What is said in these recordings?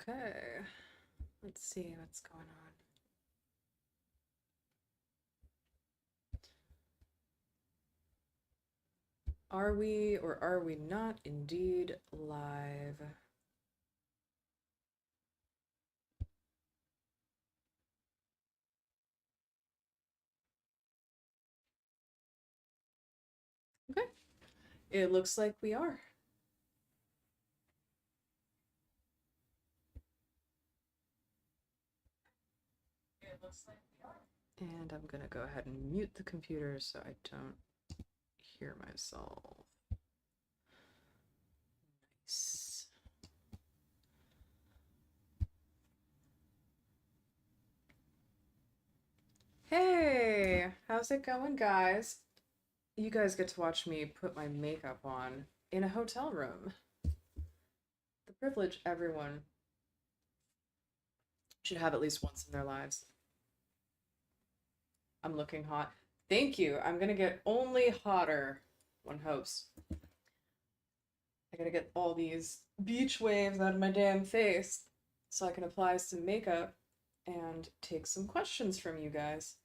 Okay, let's see what's going on. Are we or are we not indeed live? Okay, it looks like we are. It looks like we are. And I'm gonna go ahead and mute the computer so I don't hear myself. Nice. Hey, how's it going, guys? You guys get to watch me put my makeup on in a hotel room. The privilege everyone should have at least once in their lives. I'm looking hot. Thank you. I'm gonna get only hotter, one hopes. I gotta get all these beach waves out of my damn face so I can apply some makeup and take some questions from you guys.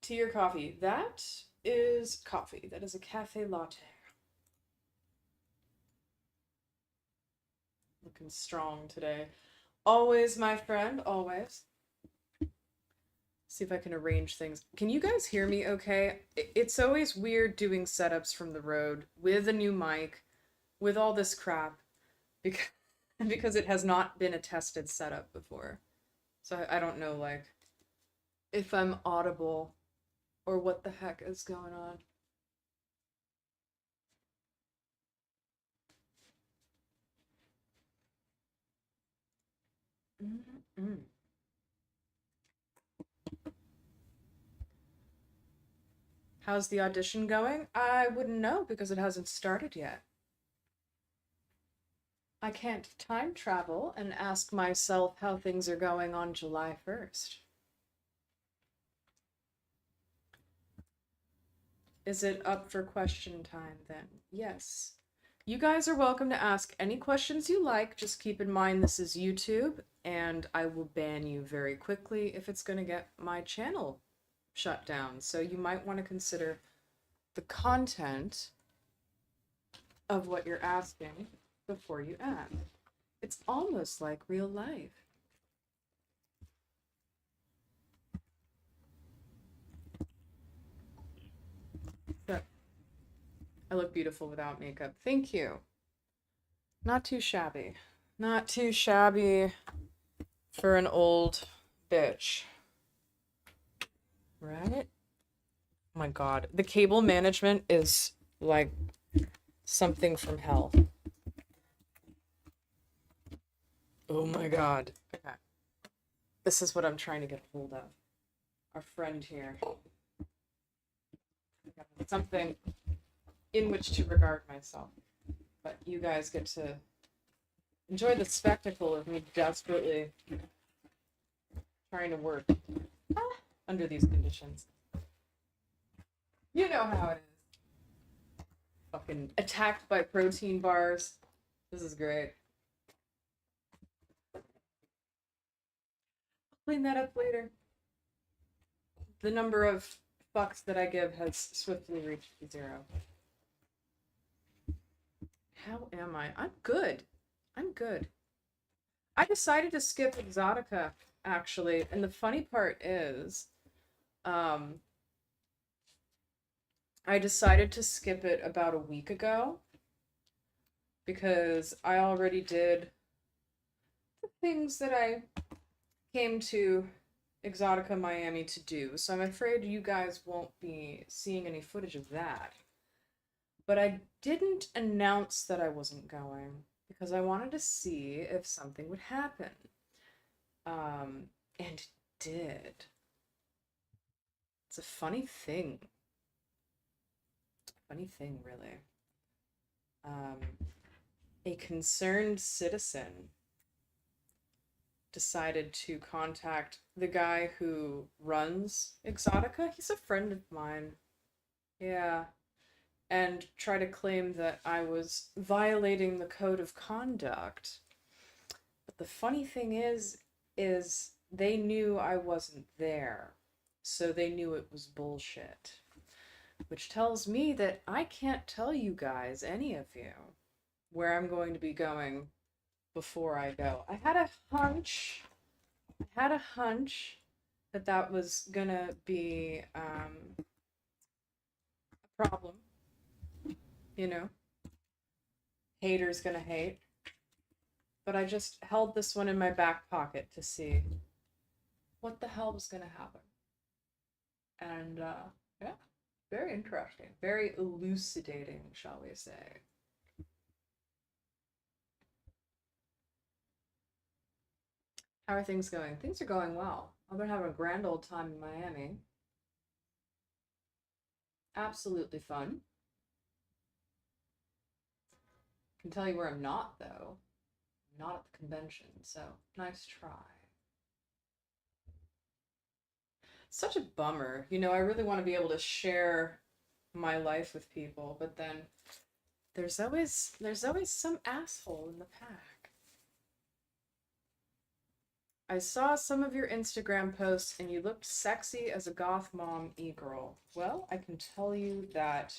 Tea or coffee? That is coffee. That is a cafe latte. Looking strong today. Always, my friend, always. See if I can arrange things. Can you guys hear me okay? It's always weird doing setups from the road with a new mic, with all this crap, because, because it has not been a tested setup before. So I don't know, like, if I'm audible or what the heck is going on. Mm-mm. How's the audition going? I wouldn't know because it hasn't started yet. I can't time travel and ask myself how things are going on July 1st. Is it up for question time then? Yes. You guys are welcome to ask any questions you like. Just keep in mind this is YouTube, and I will ban you very quickly if it's going to get my channel shut down. So you might want to consider the content of what you're asking before you ask. It's almost like real life. So, I look beautiful without makeup. Thank you. Not too shabby. Not too shabby for an old bitch. Right? Oh my god. The cable management is like something from hell. Oh my god. Okay. This is what I'm trying to get hold of. Our friend here. Something in which to regard myself. But you guys get to enjoy the spectacle of me desperately trying to work under these conditions. You know how it is. Fucking attacked by protein bars. This is great. I'll clean that up later. The number of fucks that I give has swiftly reached 0. How am I? I'm good. I'm good. I decided to skip Exotica, actually, and the funny part is, um, I decided to skip it about a week ago because I already did the things that I came to Exotica Miami to do, so I'm afraid you guys won't be seeing any footage of that. But I didn't announce that I wasn't going because I wanted to see if something would happen. And it did. It's a funny thing. Funny thing, really. A concerned citizen decided to contact the guy who runs Exotica. He's a friend of mine. Yeah. and try to claim that I was violating the code of conduct. But the funny thing is they knew I wasn't there. So they knew it was bullshit. Which tells me that I can't tell you guys, any of you, where I'm going to be going before I go. I had a hunch that that was gonna be a problem. You know, haters gonna hate. But I just held this one in my back pocket to see what the hell was gonna happen. And yeah, very interesting, very elucidating, shall we say. How are things going? Things are going well. I've been having a grand old time in Miami. Absolutely fun. Can tell you where I'm not, though. I'm not at the convention, so nice try. Such a bummer. You know, I really want to be able to share my life with people, but then there's always some asshole in the pack. I saw some of your Instagram posts and you looked sexy as a goth mom e-girl. Well, I can tell you that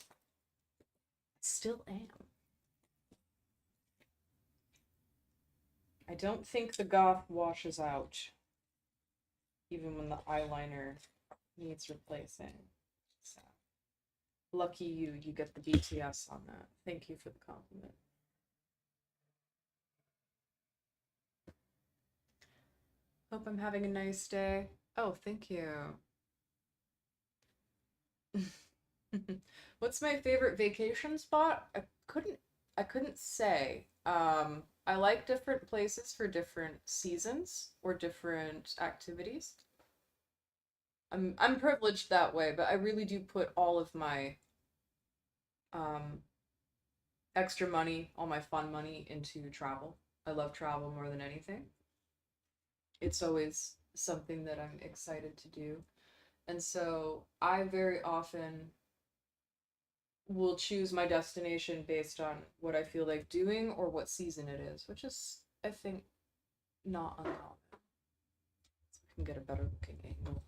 I still am. I don't think the goth washes out, even when the eyeliner needs replacing. So, lucky you, you get the BTS on that. Thank you for the compliment. Hope I'm having a nice day. Oh, thank you. What's my favorite vacation spot? I couldn't say. I like different places for different seasons or different activities. I'm privileged that way, but I really do put all of my um extra money, all my fun money into travel. I love travel more than anything. It's always something that I'm excited to do. And so I very often will choose my destination based on what I feel like doing or what season it is, which is, I think, not uncommon. So I can get a better looking angle.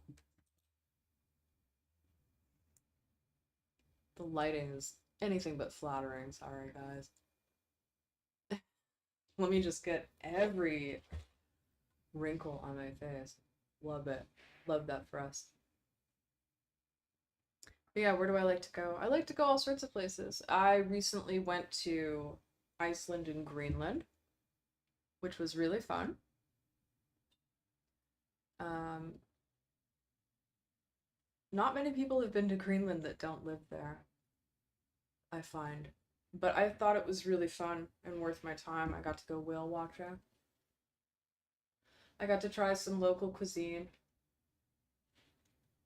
The lighting is anything but flattering. Sorry, guys. Let me just get every wrinkle on my face. Love it. Love that for us. But yeah, where do I like to go? I like to go all sorts of places. I recently went to Iceland and Greenland, which was really fun. Um, Not many people have been to Greenland that don't live there, I find. But I thought it was really fun and worth my time. I got to go whale watching. I got to try some local cuisine.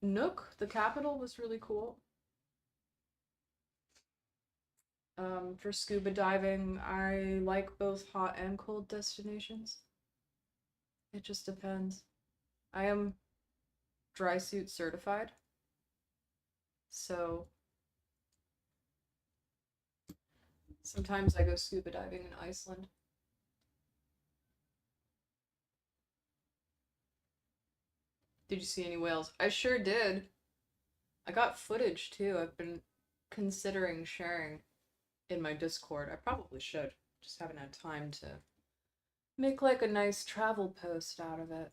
Nuuk, the capital, was really cool. For scuba diving, I like both hot and cold destinations. It just depends. I am dry suit certified, so sometimes I go scuba diving in Iceland. Did you see any whales? I sure did. I got footage too. I've been considering sharing in my Discord. I probably should. Just haven't had time to make like a nice travel post out of it.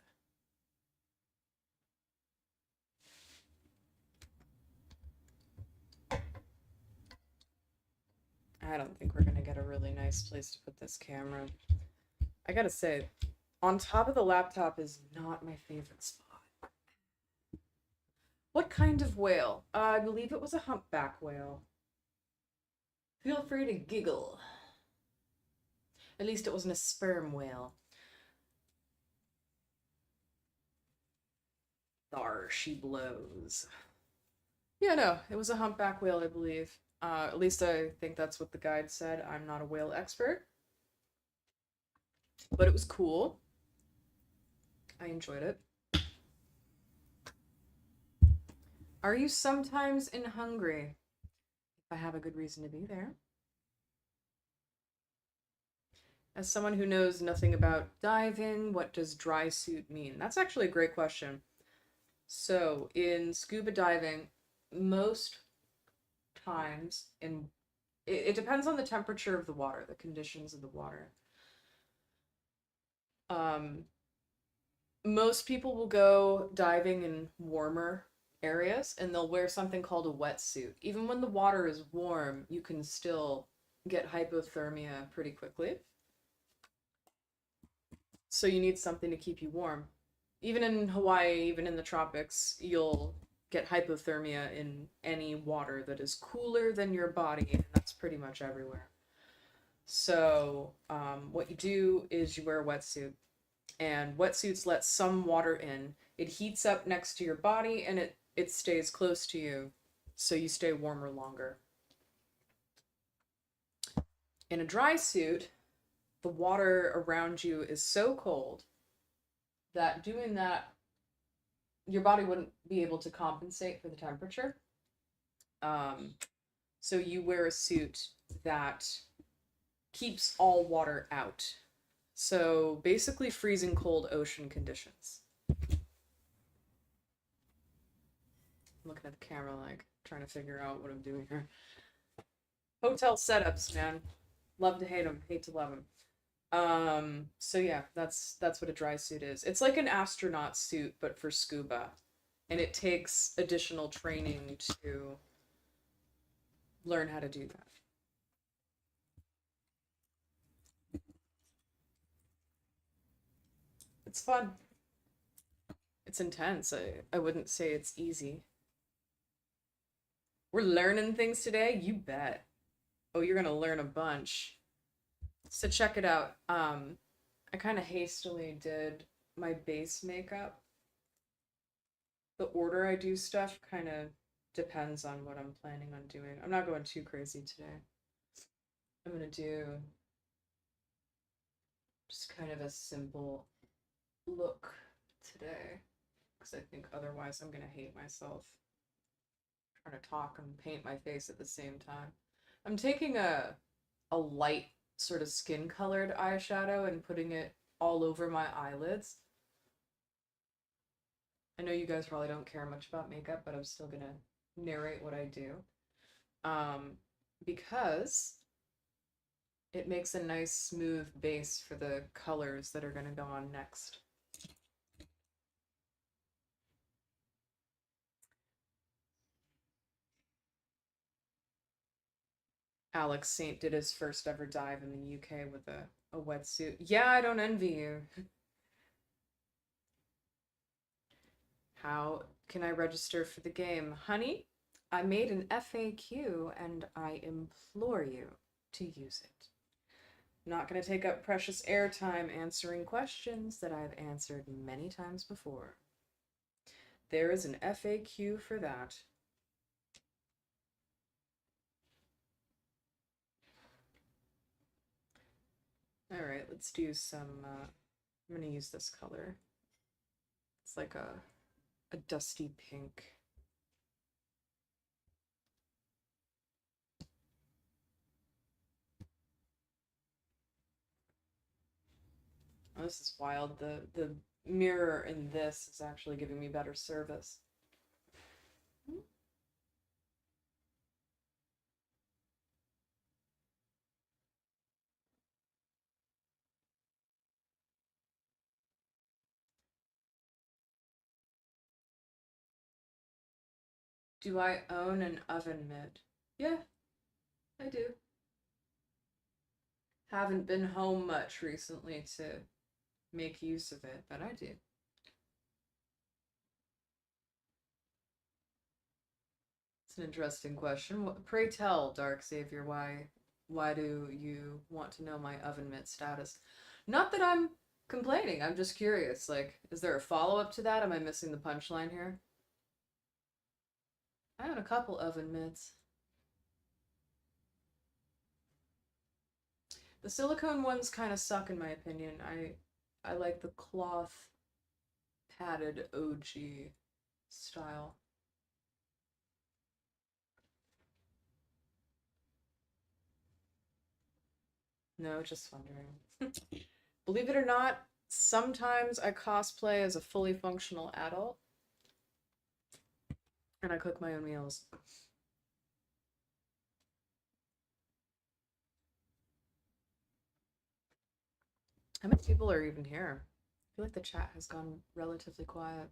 I don't think we're gonna get a really nice place to put this camera. I gotta say, on top of the laptop is not my favorite spot. What kind of whale? I believe it was a humpback whale. Feel free to giggle. At least it wasn't a sperm whale. Thar, she blows. Yeah, no, it was a humpback whale, I believe. At least I think that's what the guide said. I'm not a whale expert, but it was cool. I enjoyed it. Are you sometimes in Hungary? I have a good reason to be there. As someone who knows nothing about diving, what does dry suit mean? That's actually a great question. So, in scuba diving, most times it depends on the temperature of the water, the conditions of the water. Um, Most people will go diving in warmer areas and they'll wear something called a wetsuit. Even when the water is warm, you can still get hypothermia pretty quickly. So you need something to keep you warm. Even in Hawaii, even in the tropics, you'll get hypothermia in any water that is cooler than your body, and that's pretty much everywhere. So, what you do is you wear a wetsuit, and wetsuits let some water in. It heats up next to your body, and it stays close to you, so you stay warmer longer. In a dry suit, the water around you is so cold that doing that, your body wouldn't be able to compensate for the temperature. Um, so you wear a suit that keeps all water out. So basically, freezing cold ocean conditions. I'm looking at the camera, like trying to figure out what I'm doing here. Hotel setups, man. Love to hate them, hate to love them. So yeah, that's what a dry suit is. It's like an astronaut suit, but for scuba. And it takes additional training to learn how to do that. It's fun. It's intense. I wouldn't say it's easy. We're learning things today? You bet. Oh, you're gonna learn a bunch. So check it out. I kind of hastily did my base makeup. The order I do stuff kind of depends on what I'm planning on doing. I'm not going too crazy today. I'm gonna do just kind of a simple look today because I think otherwise I'm gonna hate myself trying to talk and paint my face at the same time. I'm taking a light sort of skin colored eyeshadow and putting it all over my eyelids. I know you guys probably don't care much about makeup, but I'm still gonna narrate what I do. Um, because it makes a nice smooth base for the colors that are gonna go on next. Alex Saint did his first ever dive in the UK with a wetsuit. Yeah, I don't envy you. How can I register for the game? Honey, I made an FAQ and I implore you to use it. I'm not going to take up precious airtime answering questions that I've answered many times before. There is an FAQ for that. All right, let's do some, I'm going to use this color. It's like a dusty pink. Oh, this is wild. The mirror in this is actually giving me better service. Do I own an oven mitt? Yeah, I do. Haven't been home much recently to make use of it, but I do. It's an interesting question. Pray tell, Dark Savior, why do you want to know my oven mitt status? Not that I'm complaining, I'm just curious. Like, is there a follow-up to that? Am I missing the punchline here? I own a couple oven mitts. The silicone ones kind of suck in my opinion. I like the cloth padded OG style. No, just wondering. Believe it or not, sometimes I cosplay as a fully functional adult and I cook my own meals. How many people are even here? I feel like the chat has gone relatively quiet.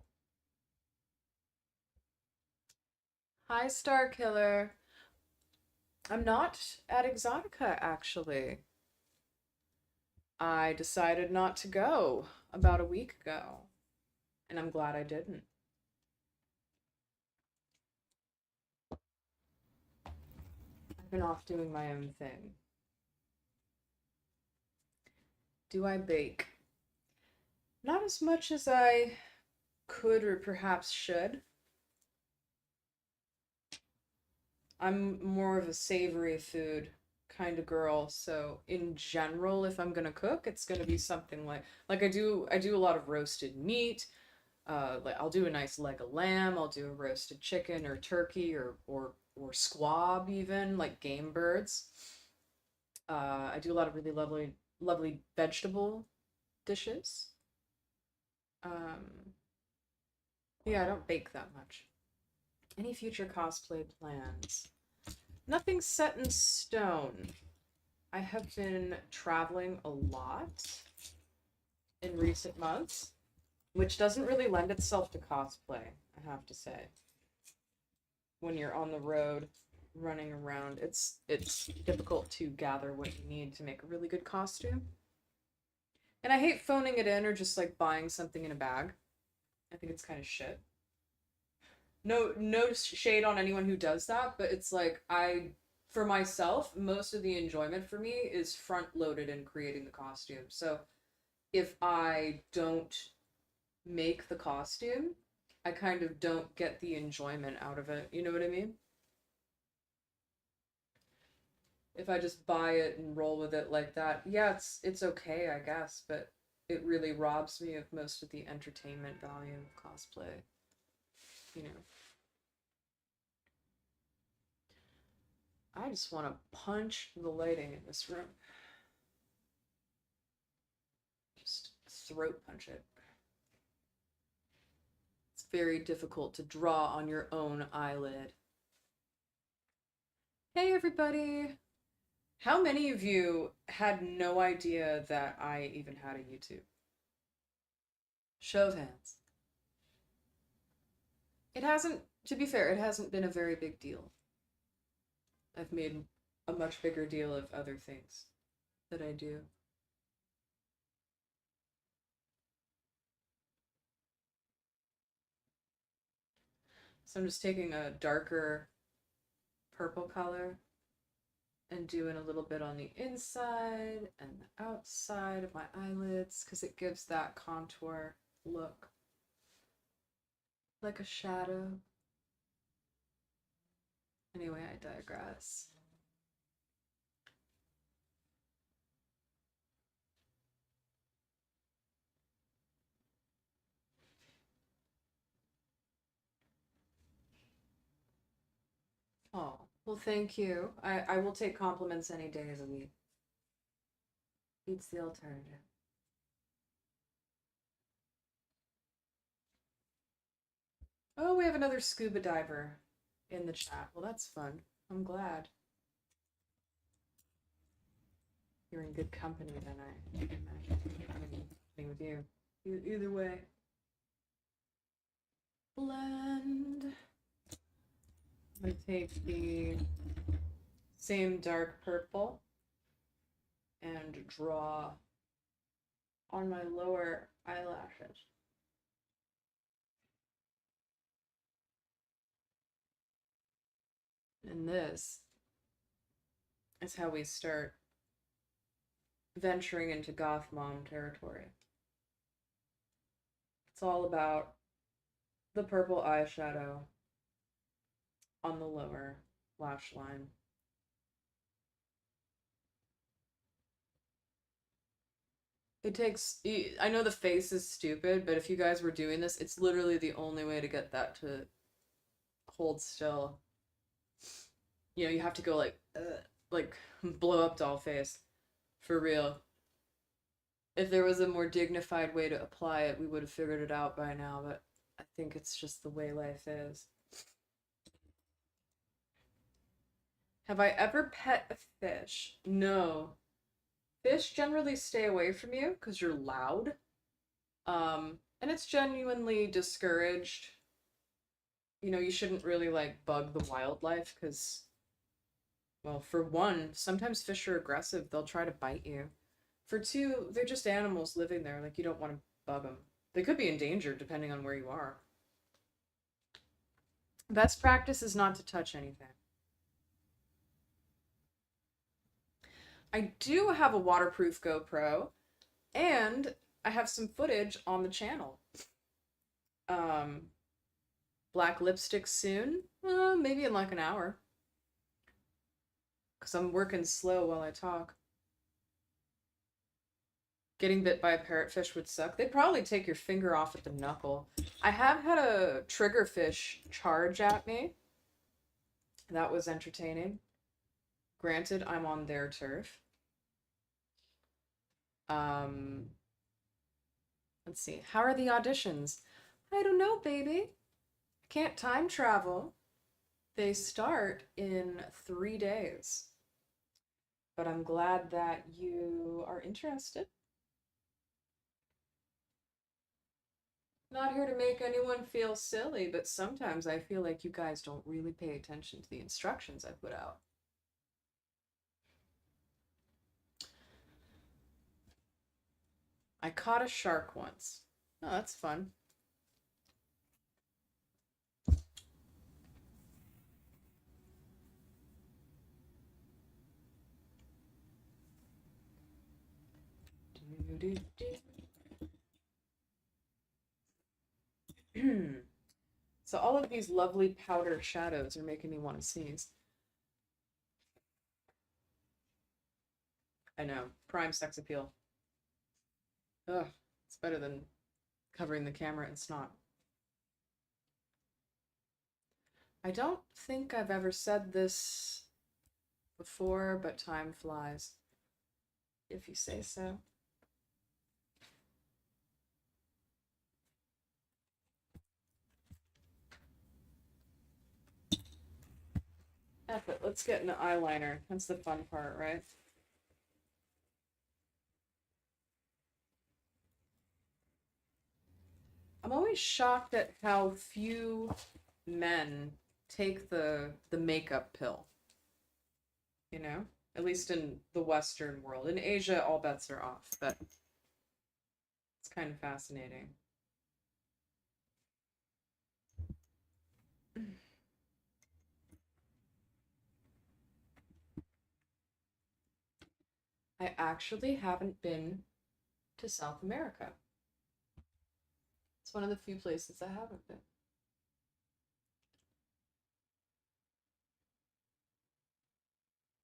Hi, Star Killer. I'm not at Exotica, actually. I decided not to go about a week ago, and I'm glad I didn't. I've been off doing my own thing. Do I bake? Not as much as I could or perhaps should. I'm more of a savory food kind of girl, so in general, if I'm gonna cook, it's gonna be something like I do a lot of roasted meat. Like I'll do a nice leg of lamb, I'll do a roasted chicken or turkey or squab even, like game birds. I do a lot of really lovely vegetable dishes. Um, yeah, I don't bake that much. Any future cosplay plans? Nothing set in stone. I have been traveling a lot in recent months, which doesn't really lend itself to cosplay, I have to say. When you're on the road running around, it's difficult to gather what you need to make a really good costume. And I hate phoning it in or just like buying something in a bag. I think it's kind of shit. No shade on anyone who does that, but it's like for myself, most of the enjoyment for me is front loaded in creating the costume. So if I don't make the costume, I kind of don't get the enjoyment out of it. You know what I mean? If I just buy it and roll with it like that, yeah, it's okay, I guess, but it really robs me of most of the entertainment value of cosplay. You know. I just want to punch the lighting in this room. Just throat punch it. It's very difficult to draw on your own eyelid. Hey everybody! How many of you had no idea that I even had a YouTube? Show of hands. It hasn't, to be fair, it hasn't been a very big deal. I've made a much bigger deal of other things that I do. So I'm just taking a darker purple color and doing a little bit on the inside and the outside of my eyelids because it gives that contour look like a shadow. Anyway, I digress. Oh, well, thank you. I will take compliments any day of the week. Beats the alternative. Oh, we have another scuba diver in the chat. Well, that's fun. I'm glad. You're in good company then, I imagine. Being with you. Either way. Blend. I'm going to take the same dark purple and draw on my lower eyelashes. And this is how we start venturing into goth mom territory. It's all about the purple eyeshadow on the lower lash line. It takes, I know the face is stupid, but if you guys were doing this, it's literally the only way to get that to hold still. You know, you have to go like blow up doll face For real. If there was a more dignified way to apply it, we would have figured it out by now, but I think it's just the way life is. Have I ever pet a fish? No. Fish generally stay away from you because you're loud. And it's genuinely discouraged. You know, you shouldn't really like bug the wildlife because, well, for one, sometimes fish are aggressive. They'll try to bite you. For two, they're just animals living there. Like, you don't want to bug them. They could be endangered depending on where you are. Best practice is not to touch anything. I do have a waterproof GoPro, and I have some footage on the channel. Um, Black lipstick soon? Maybe in like an hour. Because I'm working slow while I talk. Getting bit by a parrotfish would suck. They'd probably take your finger off at the knuckle. I have had a triggerfish charge at me. That was entertaining. Granted, I'm on their turf. Let's see. How are the auditions? I don't know, baby. Can't time travel. They start in 3 days. But I'm glad that you are interested. Not here to make anyone feel silly, but sometimes I feel like you guys don't really pay attention to the instructions I put out. I caught a shark once. Oh, that's fun. So all of these lovely powder shadows are making me want to sneeze. I know. Prime sex appeal. Ugh, it's better than covering the camera in snot. I don't think I've ever said this before, but time flies. If you say so. F it, let's get an eyeliner. That's the fun part, right? I'm always shocked at how few men take the makeup pill. You know? At least in the Western world. In Asia, all bets are off, but it's kind of fascinating. I actually haven't been to South America. It's one of the few places I haven't been.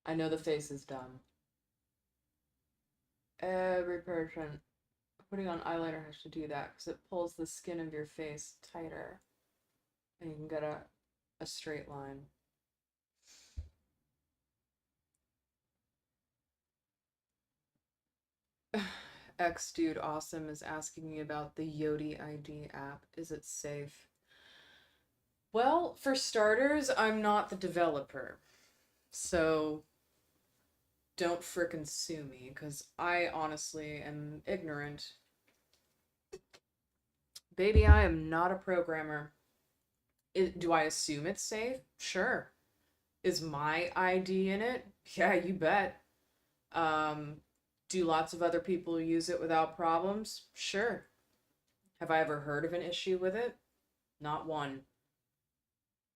I know the face is dumb. Every person putting on eyeliner has to do that because it pulls the skin of your face tighter and you can get a straight line. X Dude Awesome is asking me about the Yodi ID app. Is it safe? Well, for starters, I'm not the developer. So don't frickin' sue me, because I honestly am ignorant. Baby, I am not a programmer. Do I assume it's safe? Sure. Is my ID in it? Yeah, you bet. Do lots of other people use it without problems? Sure. Have I ever heard of an issue with it? Not one.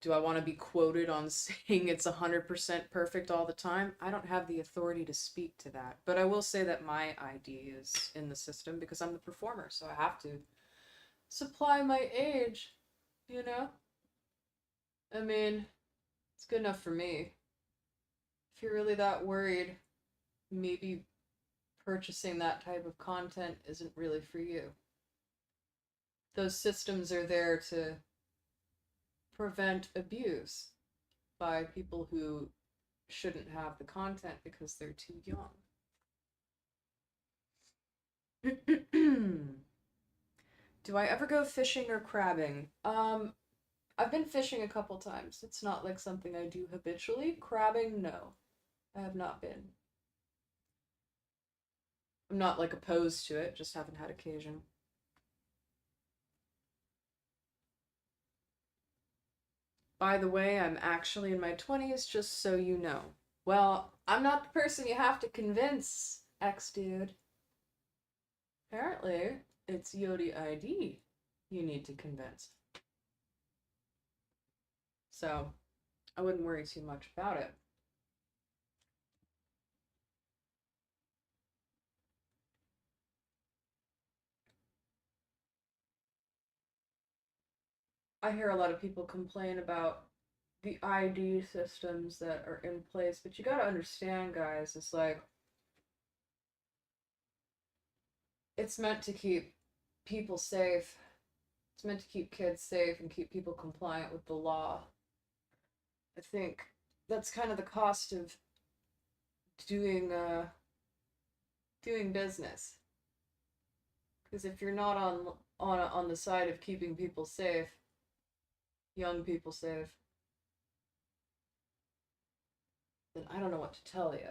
Do I want to be quoted on saying it's 100% perfect all the time? I don't have the authority to speak to that. But I will say that my ID is in the system because I'm the performer, so I have to supply my age, you know? I mean, it's good enough for me. If you're really that worried, maybe purchasing that type of content isn't really for you. Those systems are there to prevent abuse by people who shouldn't have the content because they're too young. Do I ever go fishing or crabbing? I've been fishing a couple times. It's not like something I do habitually. Crabbing, no. I have not been. I'm not like opposed to it, just haven't had occasion. By the way, I'm actually in my 20s, just so you know. Well, I'm not the person you have to convince, ex dude. Apparently, it's Yodi ID you need to convince. So, I wouldn't worry too much about it. I hear a lot of people complain about the ID systems that are in place, but you gotta understand, guys, it's like it's meant to keep people safe. It's meant to keep kids safe and keep people compliant with the law. I think that's kind of the cost of doing doing business. Because if you're not on the side of keeping people safe, young people safe, then I don't know what to tell you.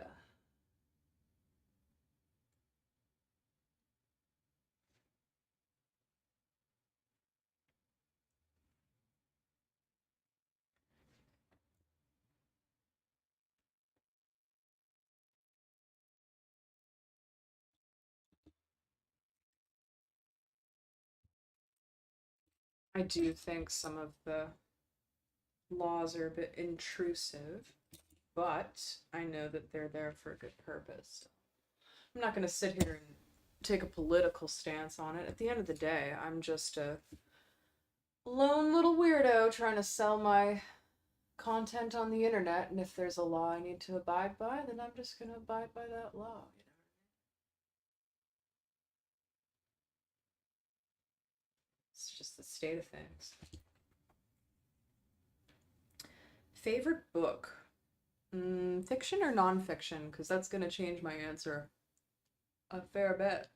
I do think some of the laws are a bit intrusive, but I know that they're there for a good purpose. I'm not going to sit here and take a political stance on it. At the end of the day, I'm just a lone little weirdo trying to sell my content on the internet, and if there's a law I need to abide by, then I'm just going to abide by that law. It's just the state of things. Favorite book? Fiction or nonfiction? Because that's going to change my answer a fair bit.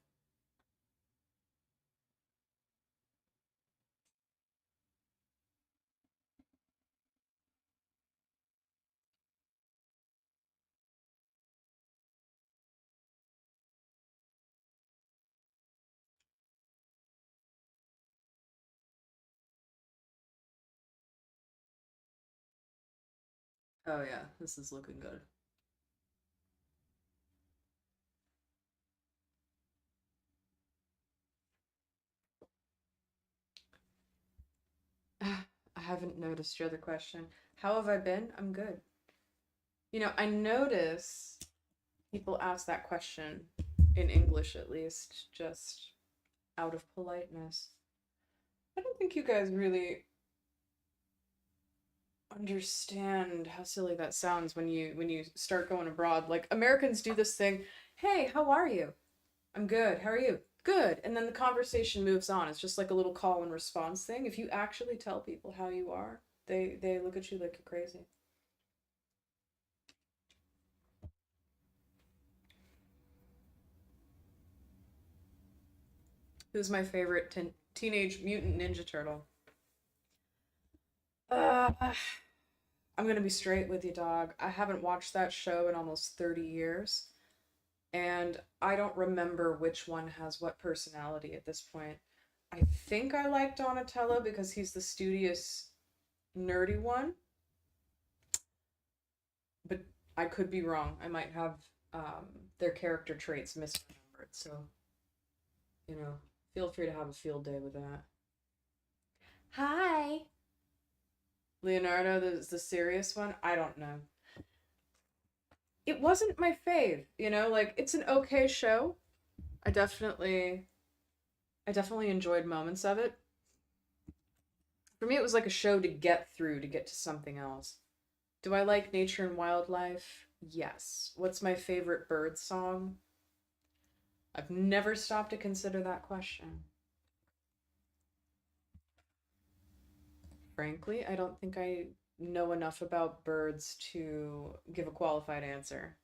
Oh yeah, this is looking good. I haven't noticed your other question. How have I been? I'm good. I notice people ask that question in English at least, just out of politeness. I don't think you guys really understand how silly that sounds when you start going abroad. Like Americans do this thing, "Hey, how are you?" "I'm good. How are you?" "Good." And then the conversation moves on. It's just like a little call and response thing. If you actually tell people how you are, they look at you like you're crazy. Who's my favorite Teenage Mutant Ninja Turtle? Uh, I'm gonna be straight with you, dog. I haven't watched that show in almost 30 years, and I don't remember which one has what personality at this point. I think I like Donatello because he's the studious, nerdy one, but I could be wrong. I might have um, their character traits misremembered, so, you know, feel free to have a field day with that. Hi! Leonardo, the serious one? I don't know. It wasn't my fave, like it's an okay show. I definitely I definitely enjoyed moments of it. For me it was like a show to get through to get to something else. Do I like nature and wildlife? Yes. What's my favorite bird song? I've never stopped to consider that question. Frankly, I don't think I know enough about birds to give a qualified answer.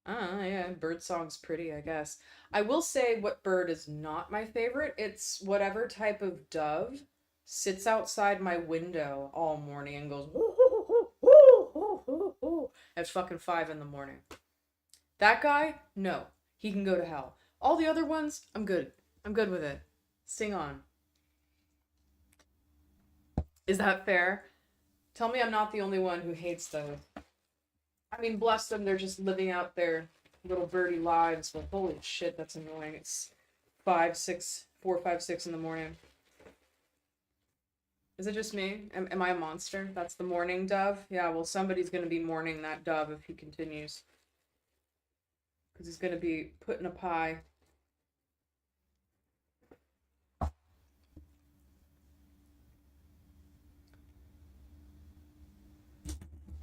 Yeah, bird song's pretty, I guess. I will say what bird is not my favorite. It's whatever type of dove sits outside my window all morning and goes woo, woo, woo, woo, woo, woo, woo, at fucking 5 in the morning. That guy, no. He can go to hell. All the other ones, I'm good. I'm good with it. Sing on. Is that fair? Tell me I'm not the only one who hates those. I mean, bless them, they're just living out their little birdie lives, but holy shit, that's annoying. It's 4, 5, 6 in the morning. Is it just me? Am I a monster? That's the morning dove? Yeah, well, somebody's gonna be mourning that dove if he continues. Because he's gonna be put in a pie. I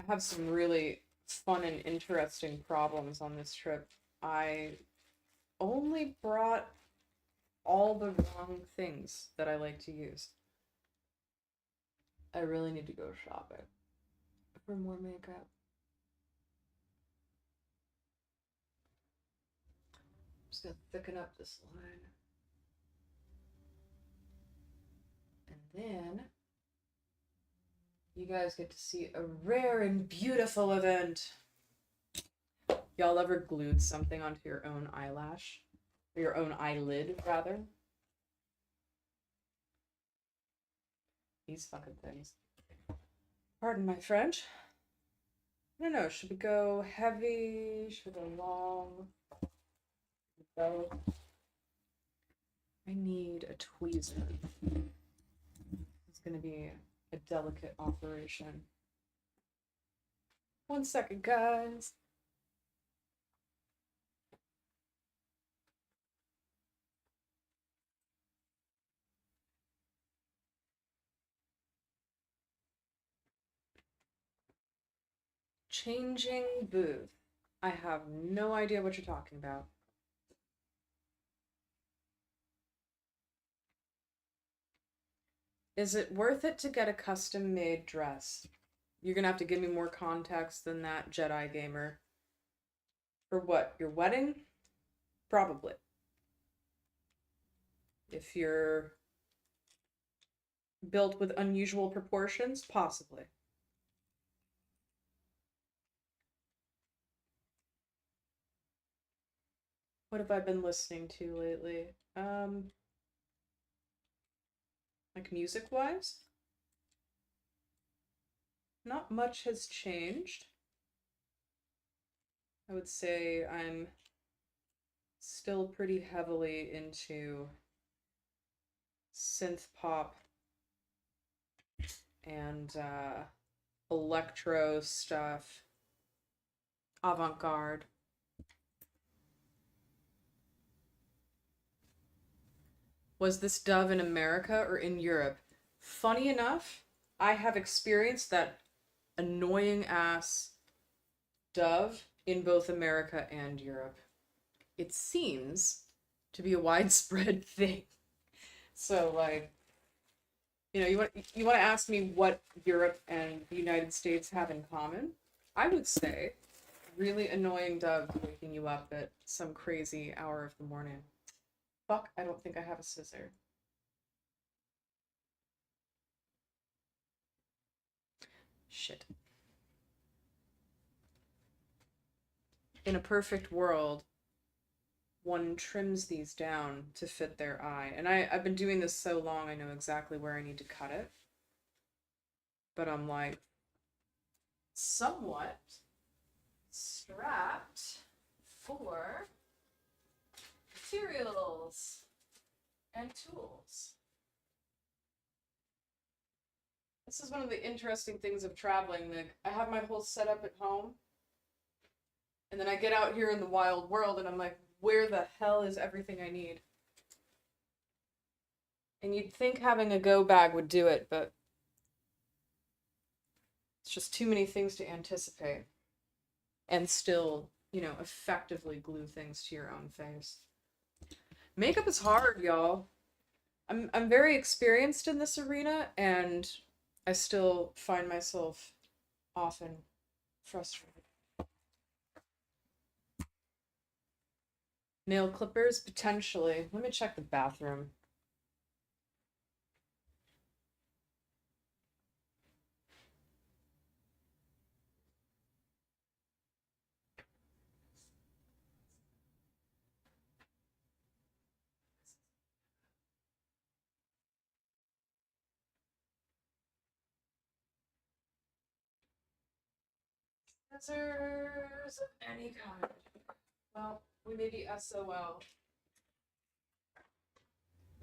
have some really fun and interesting problems on this trip. I only brought all the wrong things that I like to use. I really need to go shopping for more makeup. I'm just gonna thicken up this line. And then you guys get to see a rare and beautiful event. Y'all ever glued something onto your own eyelash? Or your own eyelid, rather? These fucking things. Pardon my French. I don't know, should we go heavy? Should we go long? Go. I need a tweezer. It's gonna be a delicate operation. 1 second, guys. Changing booth. I have no idea what you're talking about. Is it worth it to get a custom made dress? You're gonna have to give me more context than that, Jedi gamer. For what? Your wedding? Probably. If you're built with unusual proportions, possibly. What have I been listening to lately? Like music-wise? Not much has changed. I would say I'm still pretty heavily into synth pop and electro stuff, avant-garde. Was this dove in America or in Europe? Funny enough, I have experienced that annoying ass dove in both America and Europe. It seems to be a widespread thing. So like, you want to ask me what Europe and the United States have in common? I would say really annoying dove waking you up at some crazy hour of the morning. Fuck, I don't think I have a scissor. Shit. In a perfect world, one trims these down to fit their eye. And I've been doing this so long, I know exactly where I need to cut it. But I'm like, somewhat strapped for materials and tools. This is one of the interesting things of traveling. Like, I have my whole setup at home, and then I get out here in the wild world, and I'm like, where the hell is everything I need? And you'd think having a go bag would do it, but it's just too many things to anticipate. And still, effectively glue things to your own face. Makeup is hard, y'all. I'm very experienced in this arena, and I still find myself often frustrated. Nail clippers? Potentially. Let me check the bathroom. Scissors of any kind. Well, we may be SOL.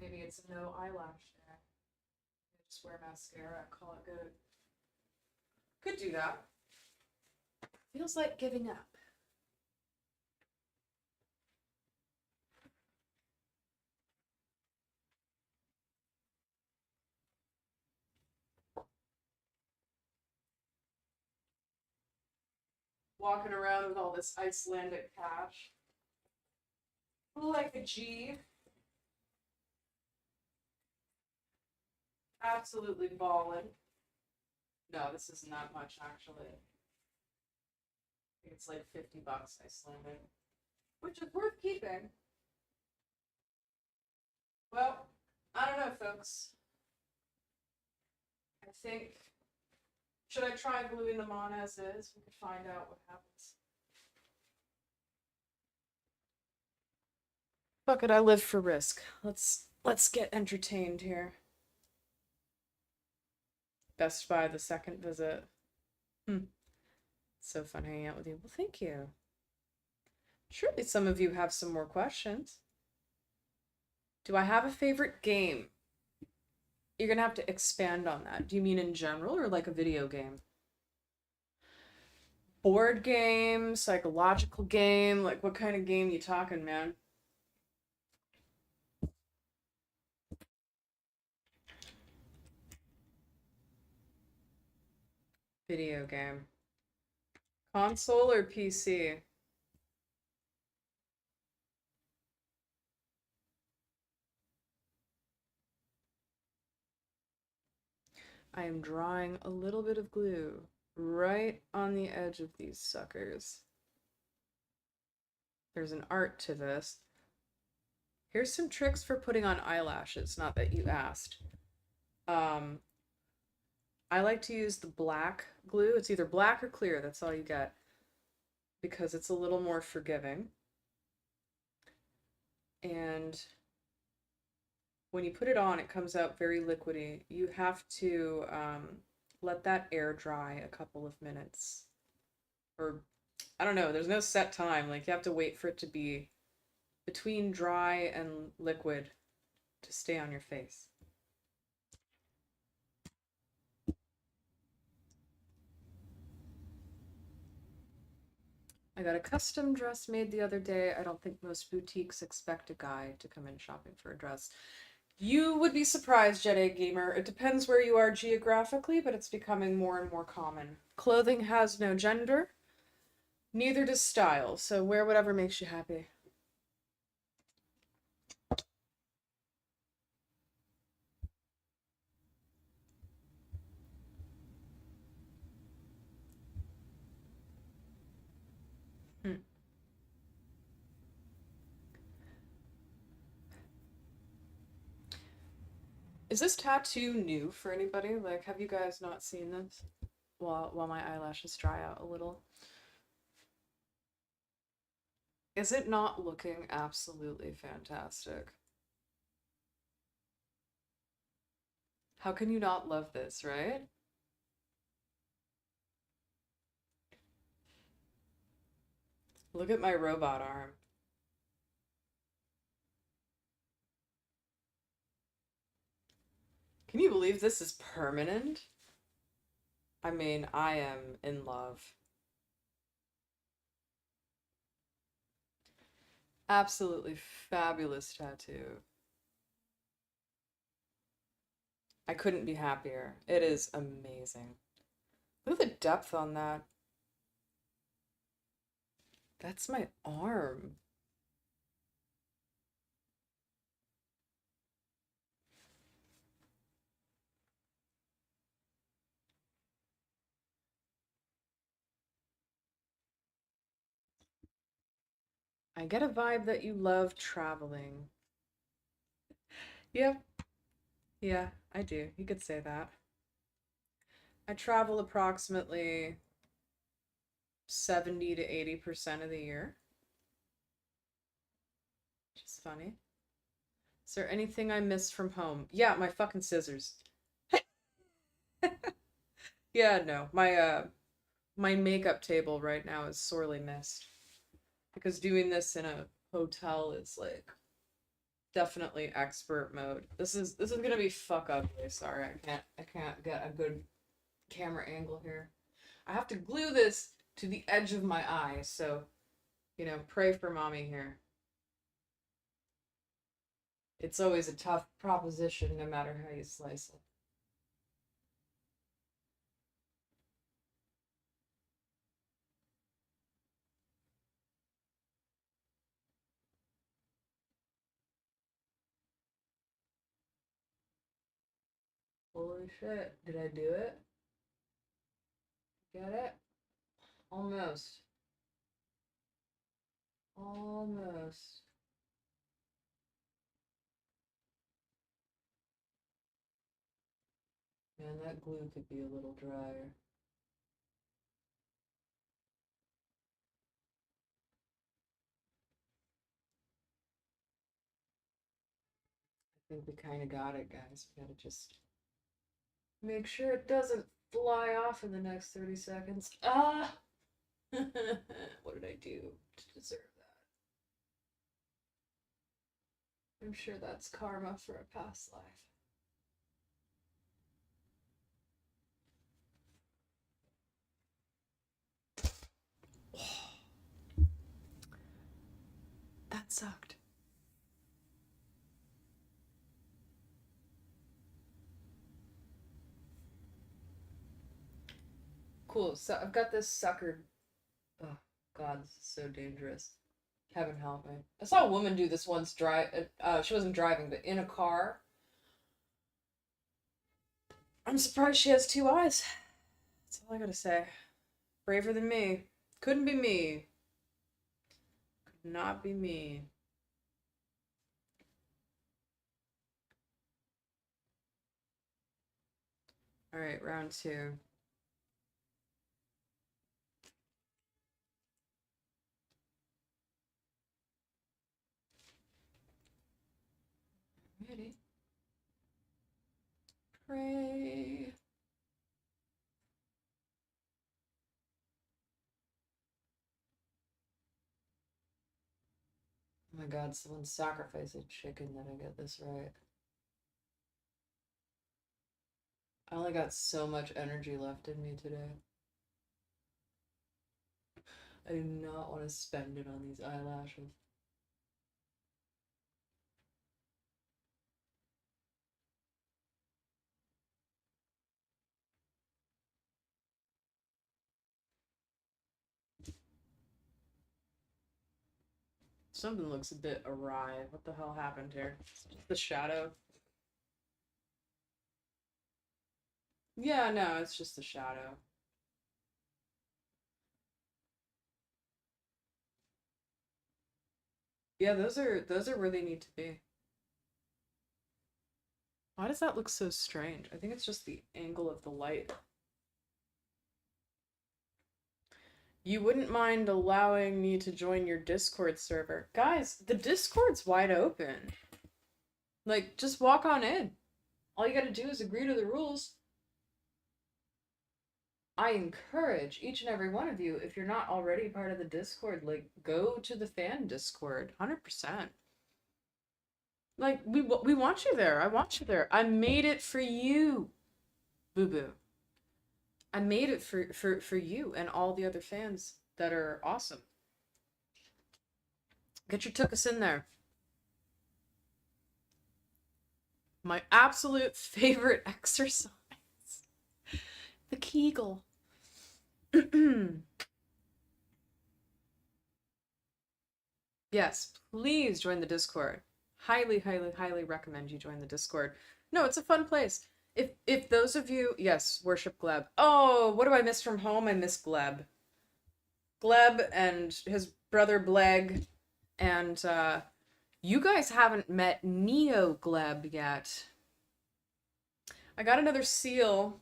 Maybe it's no eyelash there. Just wear mascara, call it good. Could do that. Feels like giving up. Walking around with all this Icelandic cash. Like a G. Absolutely balling. No, this isn't that much actually. I think it's like $50 Icelandic. Which is worth keeping. Well, I don't know, folks. I think. Should I try gluing them on as is? We could find out what happens. Fuck it, I live for risk. Let's get entertained here. Best Buy the second visit. So fun hanging out with you. Well, thank you. Surely some of you have some more questions. Do I have a favorite game? You're gonna have to expand on that. Do you mean in general or like a video game? Board game, psychological game, like what kind of game you talking, man? Video game. Console or PC? I am drawing a little bit of glue right on the edge of these suckers. There's an art to this. Here's some tricks for putting on eyelashes, not that you asked. I like to use the black glue. It's either black or clear, that's all you get, because it's a little more forgiving. And when you put it on, it comes out very liquidy. You have to let that air dry a couple of minutes. Or, I don't know, there's no set time. Like, you have to wait for it to be between dry and liquid to stay on your face. I got a custom dress made the other day. I don't think most boutiques expect a guy to come in shopping for a dress. You would be surprised, Jet Egg Gamer. It depends where you are geographically, but it's becoming more and more common. Clothing has no gender, neither does style, so wear whatever makes you happy. Is this tattoo new for anybody? Like, have you guys not seen this? While my eyelashes dry out a little. Is it not looking absolutely fantastic? How can you not love this, right? Look at my robot arm. Can you believe this is permanent? I mean, I am in love. Absolutely fabulous tattoo. I couldn't be happier. It is amazing. Look at the depth on that. That's my arm. I get a vibe that you love traveling. Yep. Yeah, I do. You could say that. I travel approximately 70 to 80% of the year, which is funny. Is there anything I miss from home? Yeah, my fucking scissors. Yeah, no. My makeup table right now is sorely missed because doing this in a hotel is like definitely expert mode. This is gonna be fuck ugly. Sorry, I can't get a good camera angle here. I have to glue this to the edge of my eye, so pray for mommy here. It's always a tough proposition no matter how you slice it. Holy shit, did I do it? Get it? Almost. Almost. Man, that glue could be a little drier. I think we kind of got it, guys. We gotta just make sure it doesn't fly off in the next 30 seconds. Ah! What did I do to deserve that? I'm sure that's karma for a past life. That sucked. Cool. So I've got this sucker. Oh God, this is so dangerous. Heaven help me. I saw a woman do this once. She wasn't driving, but in a car. I'm surprised she has two eyes. That's all I gotta say. Braver than me. Couldn't be me. Could not be me. All right, round two. Ready? Pray. Oh my God, someone sacrificed a chicken that I get this right. I only got so much energy left in me today. I do not want to spend it on these eyelashes. Something looks a bit awry. What the hell happened here? It's just the shadow. Yeah, no, it's just the shadow. Yeah, those are where they need to be. Why does that look so strange? I think it's just the angle of the light. You wouldn't mind allowing me to join your Discord server. Guys, the Discord's wide open. Like, just walk on in. All you gotta do is agree to the rules. I encourage each and every one of you, if you're not already part of the Discord, like, go to the fan Discord. 100%. Like, we want you there. I want you there. I made it for you, Boo Boo. I made it for you and all the other fans that are awesome. Get your tookus in there. My absolute favorite exercise. The Kegel. Yes, please join the Discord. Highly, highly, highly recommend you join the Discord. No, it's a fun place. If those of you, yes, worship Gleb. Oh, what do I miss from home? I miss Gleb. Gleb and his brother Bleg And you guys haven't met Neogleb yet. I got another seal.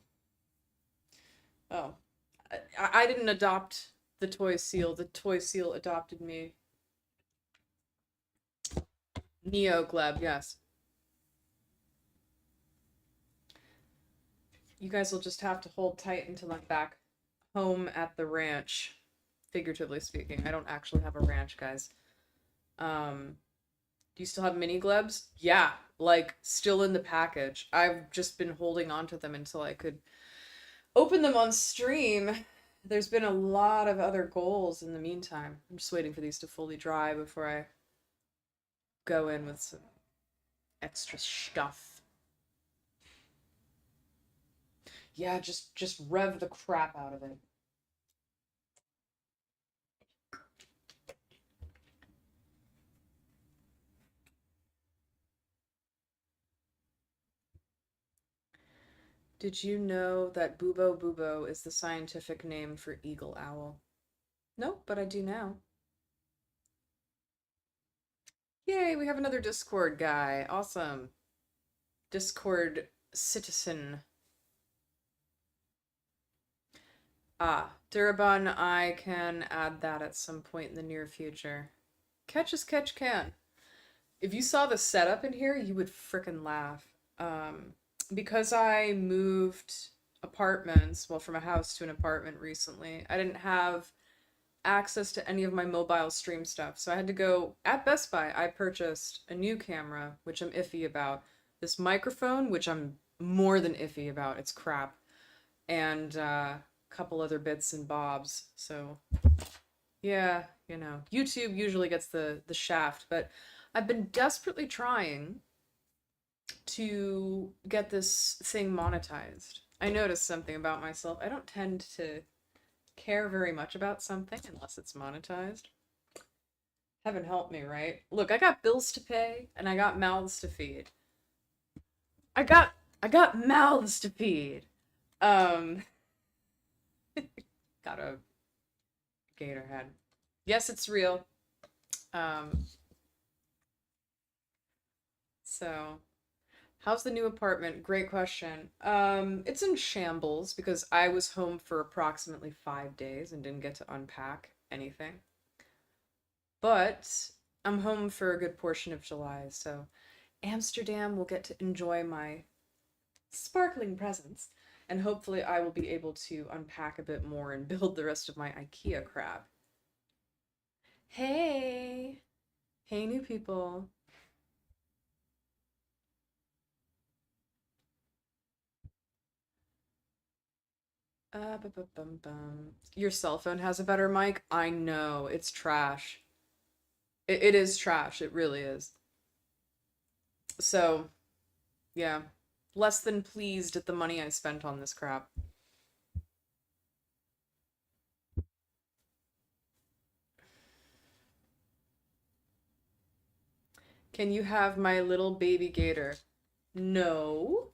Oh, I didn't adopt the toy seal. The toy seal adopted me. Neogleb, yes. You guys will just have to hold tight until I'm back home at the ranch. Figuratively speaking. I don't actually have a ranch, guys. Do you still have mini glebs? Yeah, like still in the package. I've just been holding on to them until I could open them on stream. There's been a lot of other goals in the meantime. I'm just waiting for these to fully dry before I go in with some extra stuff. Yeah, just rev the crap out of it. Did you know that bubo bubo is the scientific name for eagle owl? Nope, but I do now. Yay, we have another Discord guy. Awesome. Discord citizen. Ah, Durabun, I can add that at some point in the near future. Catch as catch can. If you saw the setup in here, you would frickin' laugh. Because I moved apartments, well, from a house to an apartment recently, I didn't have access to any of my mobile stream stuff. So I had to go at Best Buy. I purchased a new camera, which I'm iffy about. This microphone, which I'm more than iffy about. It's crap. And a couple other bits and bobs. So yeah, you know, YouTube usually gets the shaft, but I've been desperately trying to get this thing monetized. I noticed something about myself. I don't tend to care very much about something unless it's monetized. Heaven help me, right? Look, I got bills to pay and I got mouths to feed. I got mouths to feed. Um got a gator head. Yes, it's real. Um so how's the new apartment? Great question. It's in shambles because I was home for approximately 5 days and didn't get to unpack anything. But I'm home for a good portion of July, so Amsterdam will get to enjoy my sparkling presents, and hopefully I will be able to unpack a bit more and build the rest of my IKEA crap. Hey! Hey, new people. Bum. Your cell phone has a better mic? I know, it's trash. It is trash, it really is. So, yeah. Less than pleased at the money I spent on this crap. Can you have my little baby gator? No.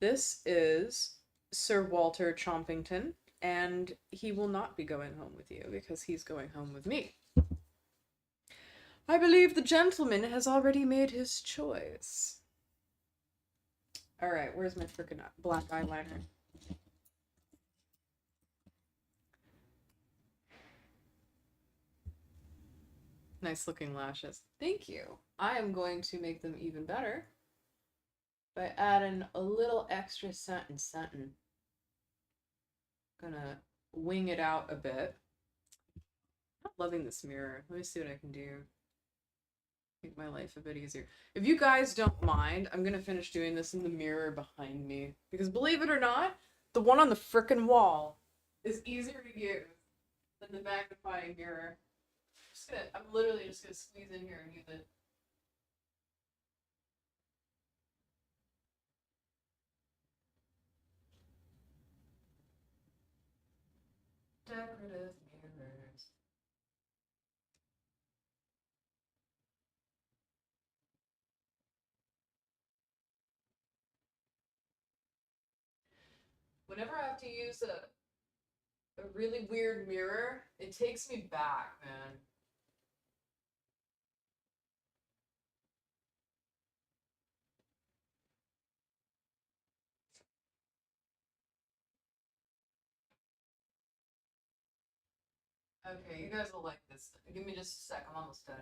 This is Sir Walter Chompington, and he will not be going home with you because he's going home with me. I believe the gentleman has already made his choice. Alright, where's my freaking black eyeliner? Nice looking lashes. Thank you. I am going to make them even better by adding a little extra something. Gonna wing it out a bit. I'm not loving this mirror. Let me see what I can do. Make my life a bit easier. If you guys don't mind, I'm gonna finish doing this in the mirror behind me. Because believe it or not, the one on the frickin' wall is easier to use than the magnifying mirror. I'm literally just gonna squeeze in here and use it. Decorative mirrors. Whenever I have to use a really weird mirror, it takes me back, man. Okay, you guys will like this. Give me just a sec. I'm almost done.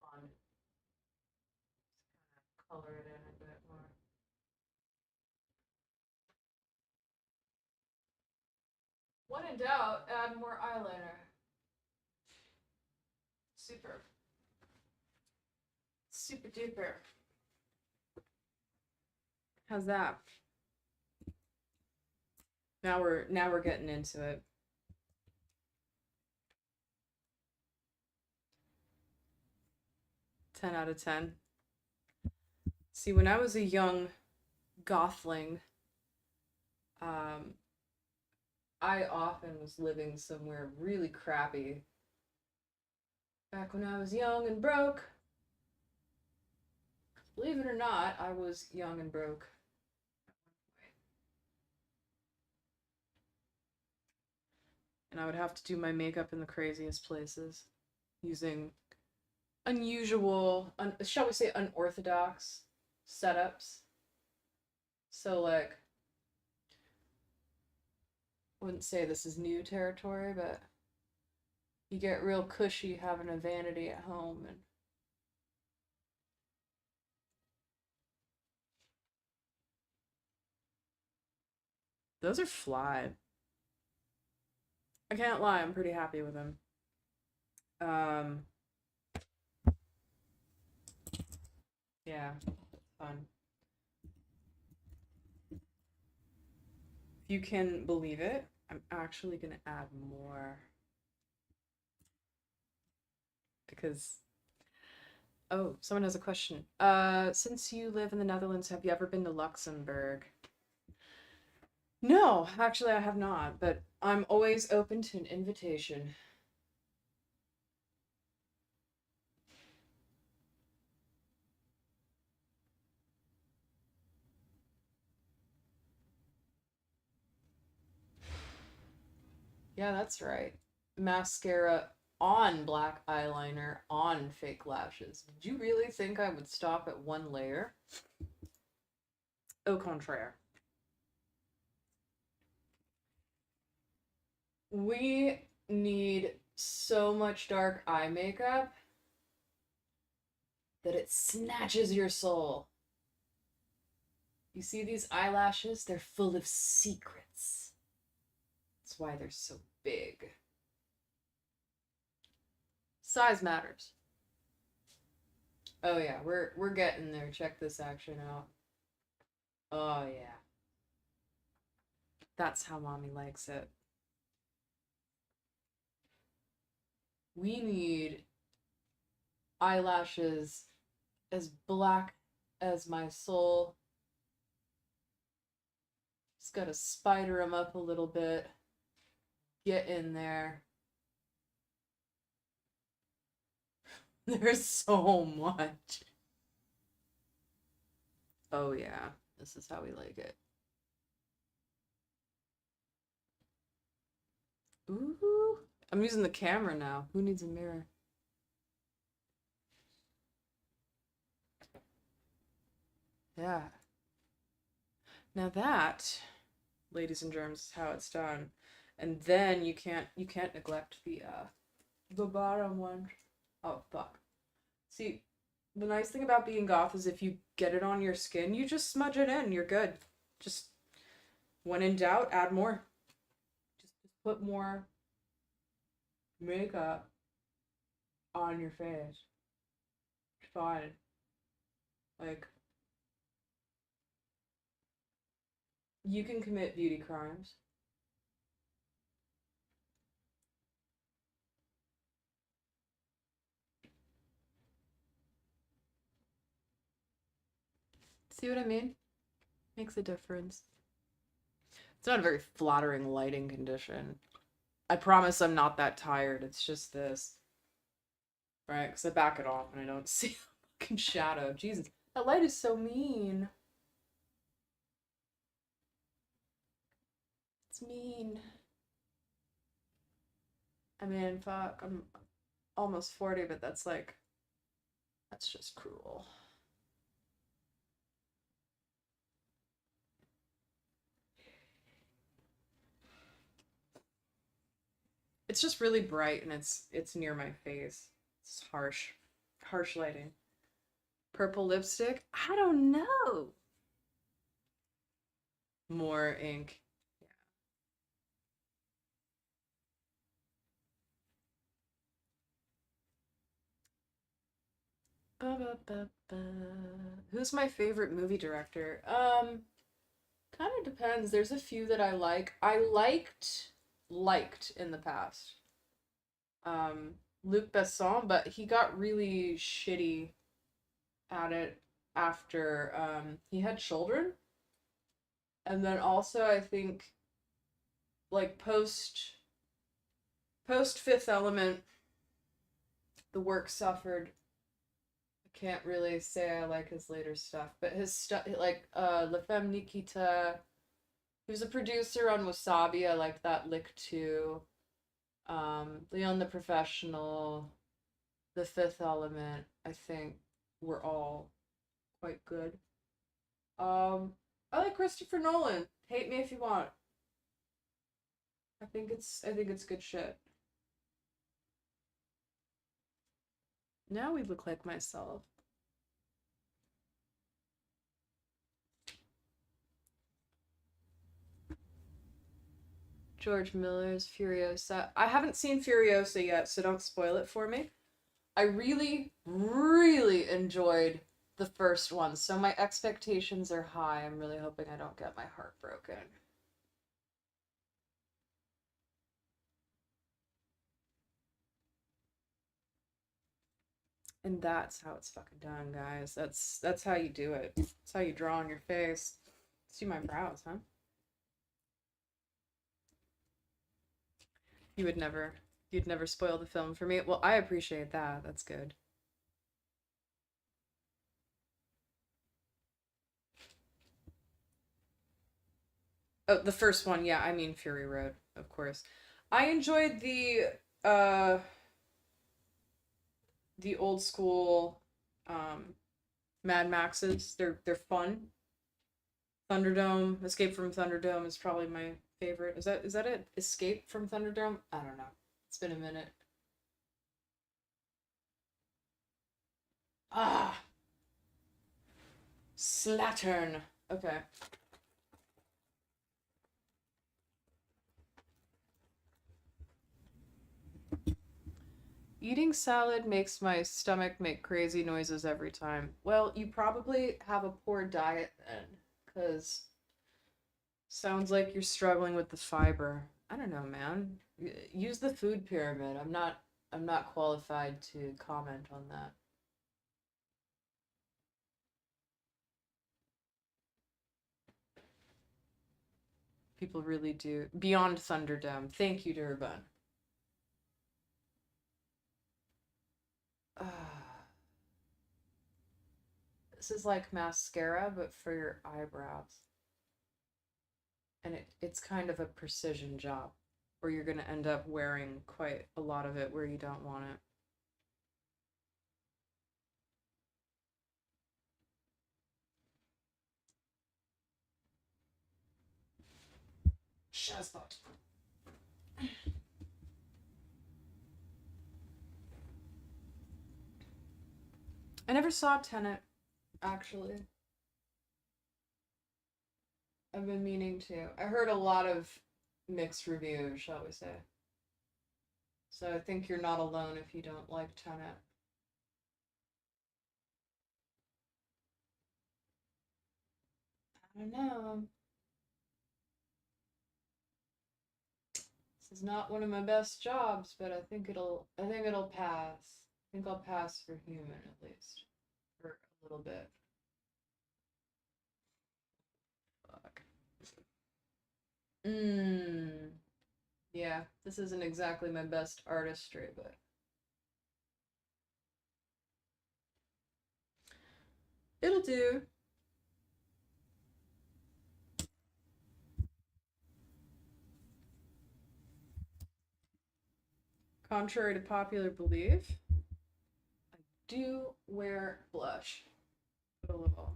On color it in a bit more. When in doubt, add more eyeliner. Super. Super duper. How's that? Now we're getting into it. Ten out of 10. See, when I was a young gothling, I often was living somewhere really crappy. Back when I was young and broke. Believe it or not, I was young and broke. And I would have to do my makeup in the craziest places, using unusual, shall we say unorthodox setups. So, like, I wouldn't say this is new territory, but you get real cushy having a vanity at home. And those are fly. I can't lie, I'm pretty happy with them. Yeah, fun. If you can believe it, I'm actually gonna add more. Because, oh, someone has a question. Since you live in the Netherlands, have you ever been to Luxembourg? No, actually I have not, but I'm always open to an invitation. Yeah, that's right. Mascara on black eyeliner on fake lashes. Did you really think I would stop at one layer? Au contraire. We need so much dark eye makeup that it snatches your soul. You see these eyelashes? They're full of secrets. That's why they're so big. Size matters. Oh yeah, we're getting there. Check this action out. Oh yeah. That's how mommy likes it. We need eyelashes as black as my soul. Just gotta spider them up a little bit. Get in there. There's so much. Oh yeah, this is how we like it. Ooh, I'm using the camera now. Who needs a mirror? Yeah. Now that, ladies and germs, is how it's done. And then you can't neglect the bottom one. Oh fuck. See, the nice thing about being goth is if you get it on your skin, you just smudge it in. You're good. Just when in doubt, add more. Just put more makeup on your face. It's fine. Like, you can commit beauty crimes. See what I mean? Makes a difference. It's not a very flattering lighting condition. I promise I'm not that tired. It's just this. Right? Because I back it off and I don't see the fucking shadow. Jesus. That light is so mean. It's mean. I mean, fuck, I'm almost 40, but that's just cruel. It's just really bright and it's near my face. It's harsh. Harsh lighting. Purple lipstick? I don't know. More ink. Ba, ba, ba, ba. Who's my favorite movie director? Kind of depends. There's a few that I like. I liked in the past. Um, Luc Besson, but he got really shitty at it after he had children. And then also I think like post Fifth Element, the work suffered. I can't really say I like his later stuff, but his stuff like La Femme Nikita, he was a producer on Wasabi. I liked that lick too. Leon the Professional, The Fifth Element, I think were all quite good. I like Christopher Nolan. Hate me if you want. I think it's good shit. Now we look like myself. George Miller's Furiosa. I haven't seen Furiosa yet, so don't spoil it for me. I really, really enjoyed the first one, so my expectations are high. I'm really hoping I don't get my heart broken. And that's how it's fucking done, guys. That's how you do it. That's how you draw on your face. See my brows, huh? You would never you'd never spoil the film for me. Well, I appreciate that. That's good. Oh, the first one, yeah, I mean Fury Road, of course. I enjoyed uh the old school um Mad Maxes. They're fun. Thunderdome, Escape from Thunderdome is probably my favorite. Is that it? Escape from Thunderdome? I don't know. It's been a minute. Ah, Slattern. Okay. Eating salad makes my stomach make crazy noises every time. Well, you probably have a poor diet then, because sounds like you're struggling with the fiber. I don't know, man. Use the food pyramid. I'm not qualified to comment on that. People really do. Beyond Thunderdome. Thank you, Durban. This is like mascara, but for your eyebrows. And it's kind of a precision job where you're going to end up wearing quite a lot of it where you don't want it. Shazbot. I never saw Tenet, actually. I've been meaning to. I heard a lot of mixed reviews, shall we say. So I think you're not alone if you don't like Tenet. I don't know. This is not one of my best jobs, but I think it'll pass. I think I'll pass for human at least. For a little bit. Fuck. Mmm. Yeah, this isn't exactly my best artistry, but it'll do. Contrary to popular belief, I do wear blush. Put a little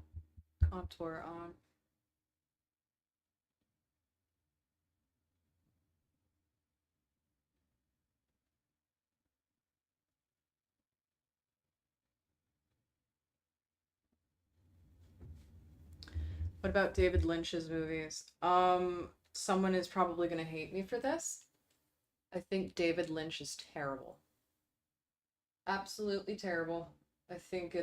contour on. What about David Lynch's movies? Someone is probably gonna hate me for this. I think David Lynch is terrible. Absolutely terrible. I think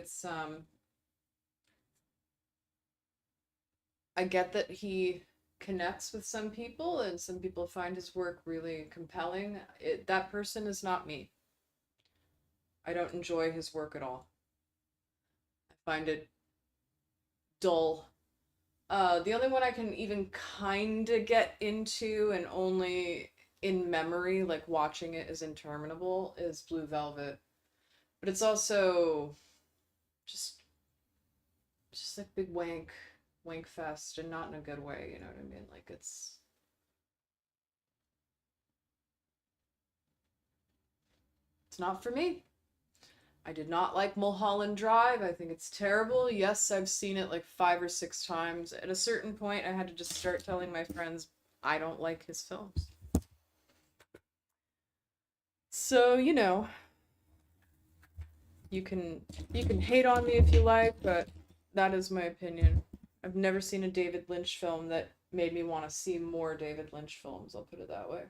I get that he connects with some people and some people find his work really compelling. That person is not me. I don't enjoy his work at all. I find it dull. The only one I can even kind of get into and only in memory, like watching it is interminable, is Blue Velvet. But it's also just just like big wank fest, and not in a good way, you know what I mean? Like it's not for me. I did not like Mulholland Drive. I think it's terrible. Yes, I've seen it like 5 or 6 times. At a certain point, I had to just start telling my friends I don't like his films. So, you can you can hate on me if you like, but that is my opinion. I've never seen a David Lynch film that made me want to see more David Lynch films, I'll put it that way.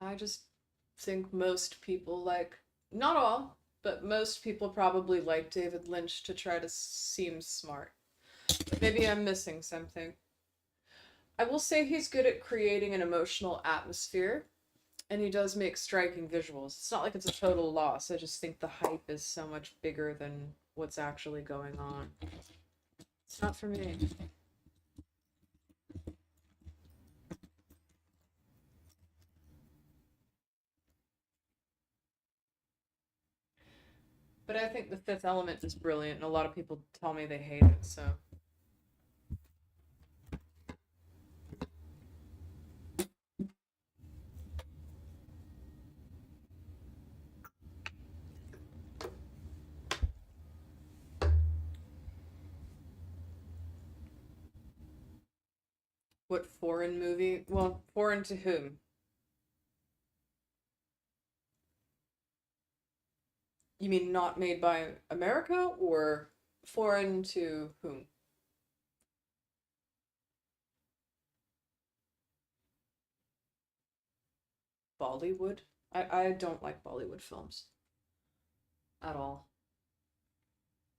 I just think most people like, not all, but most people probably like David Lynch to try to seem smart. But maybe I'm missing something. I will say he's good at creating an emotional atmosphere, and he does make striking visuals. It's not like it's a total loss. I just think the hype is so much bigger than what's actually going on. It's not for me. But I think The Fifth Element is brilliant, and a lot of people tell me they hate it, so. What foreign movie? Well, foreign to whom? You mean not made by America or foreign to whom? Bollywood? I don't like Bollywood films at all.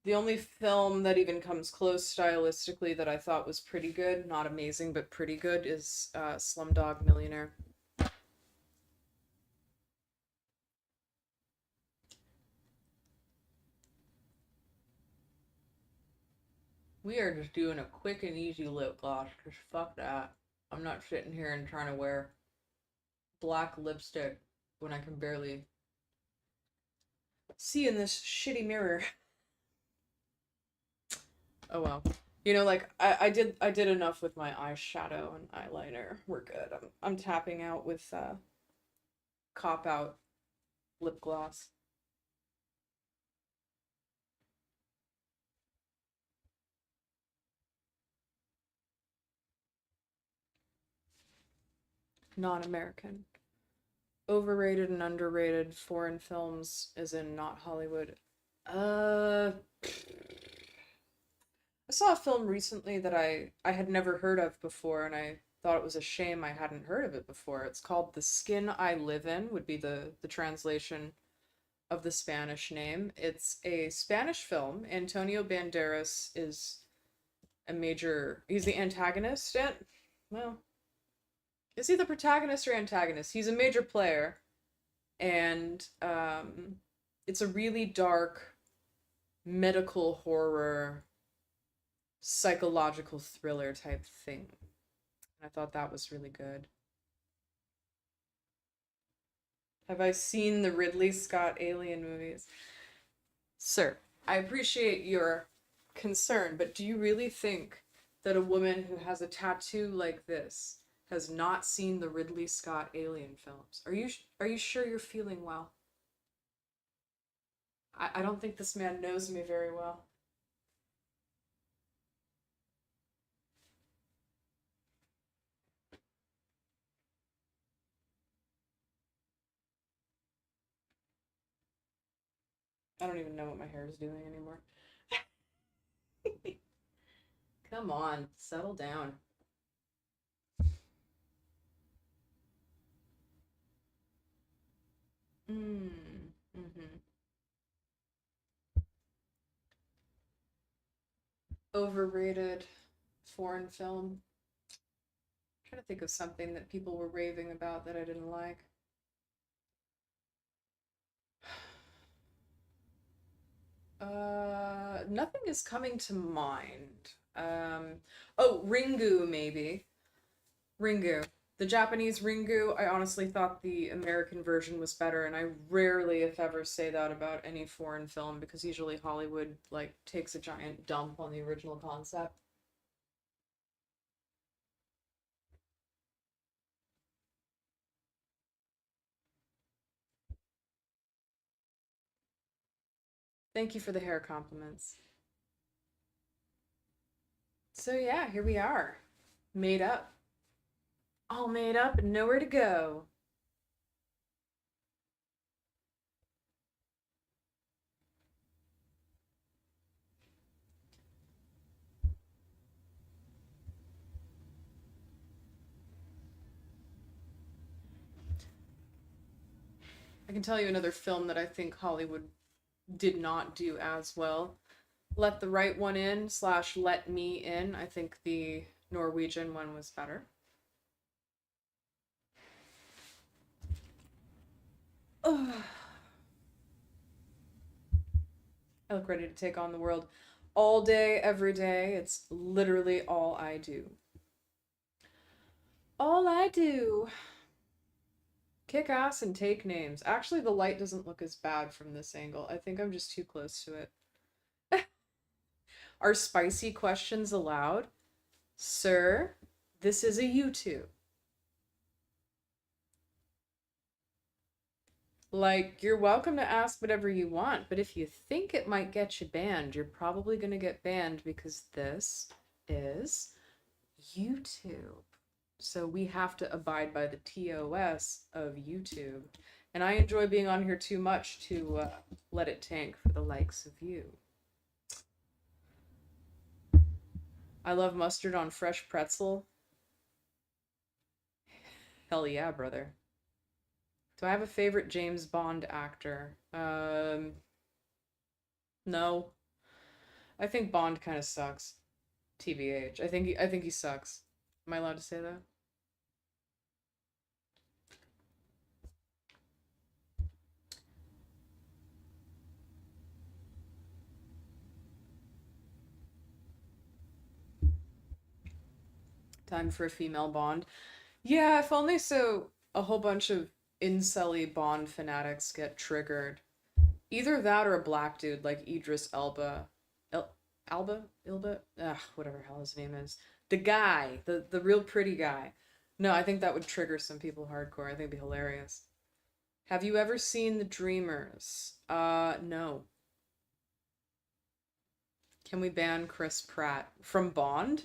The only film that even comes close stylistically that I thought was pretty good, not amazing, but pretty good, is Slumdog Millionaire. We are just doing a quick and easy lip gloss, because fuck that. I'm not sitting here and trying to wear black lipstick when I can barely see in this shitty mirror. Oh well. Like I did enough with my eyeshadow and eyeliner. We're good. I'm tapping out with Cop Out lip gloss. Non-American. Overrated and underrated foreign films as in not Hollywood. Uh I saw a film recently that I had never heard of before, and I thought it was a shame I hadn't heard of it before. It's called The Skin I Live In, would be the translation of the Spanish name. It's a Spanish film. Antonio Banderas is he's the antagonist. And, well, is he the protagonist or antagonist? He's a major player, and it's a really dark medical horror, psychological thriller type thing. I thought that was really good. Have I seen the Ridley Scott alien movies? Sir, I appreciate your concern, but do you really think that a woman who has a tattoo like this has not seen the Ridley Scott alien films? Are you sure you're feeling well? I don't think this man knows me very well. I don't even know what my hair is doing anymore. Come on, settle down. Mm-hmm. Overrated foreign film. I'm trying to think of something that people were raving about that I didn't like. Nothing is coming to mind. Oh, Ringu maybe. Ringu. The Japanese Ringu, I honestly thought the American version was better, and I rarely, if ever, say that about any foreign film because usually Hollywood like takes a giant dump on the original concept. Thank you for the hair compliments. So yeah, here we are. Made up. All made up and nowhere to go. I can tell you another film that I think Hollywood did not do as well. Let the Right One In slash Let Me In. I think the Norwegian one was better. Ugh. I look ready to take on the world all day, every day. It's literally all I do. All I do. Kick ass and take names. Actually, the light doesn't look as bad from this angle. I think I'm just too close to it. Are spicy questions allowed? Sir, this is a YouTube. Like, you're welcome to ask whatever you want, but if you think it might get you banned, you're probably going to get banned because this is YouTube. So we have to abide by the TOS of YouTube. And I enjoy being on here too much to let it tank for the likes of you. I love mustard on fresh pretzel. Hell yeah, brother. Do I have a favorite James Bond actor? No. I think Bond kind of sucks. TBH. I think he sucks. Am I allowed to say that? Time for a female Bond. Yeah, if only so a whole bunch of incelly Bond fanatics get triggered. Either that or a black dude like Idris Elba. Alba? Ilba? Whatever the hell his name is. The guy, the real pretty guy. No, I think that would trigger some people hardcore. I think it'd be hilarious. Have you ever seen The Dreamers? No. Can we ban Chris Pratt from Bond?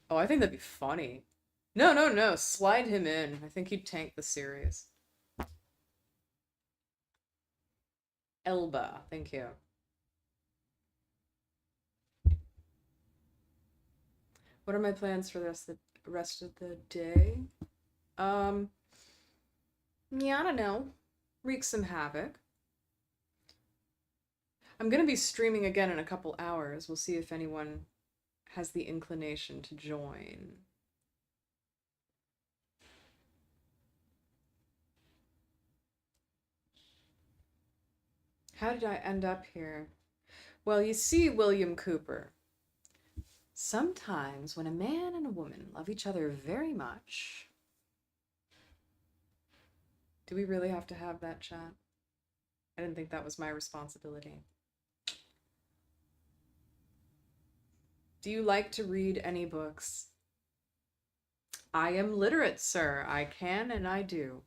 Oh, I think that'd be funny. No, no, no. Slide him in. I think he'd tank the series. Elba. Thank you. What are my plans for the rest of the day? Um, yeah, I don't know. Wreak some havoc. I'm gonna be streaming again in a couple hours. We'll see if anyone has the inclination to join. How did I end up here? Well, you see, William Cooper, sometimes when a man and a woman love each other very much, do we really have to have that chat? I didn't think that was my responsibility. Do you like to read any books? I am literate, sir. I can and I do.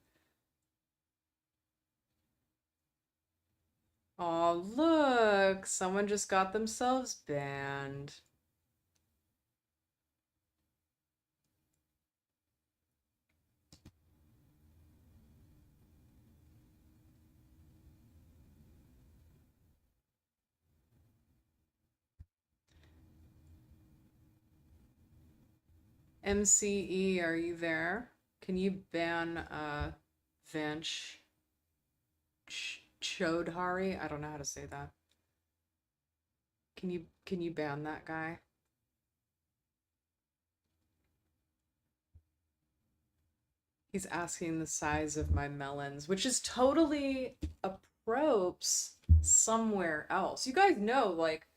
Oh, look, someone just got themselves banned. MCE, are you there? Can you ban Vanch Chodhari? I don't know how to say that. Can you ban that guy? He's asking the size of my melons, which is totally appropriate somewhere else. You guys know, like,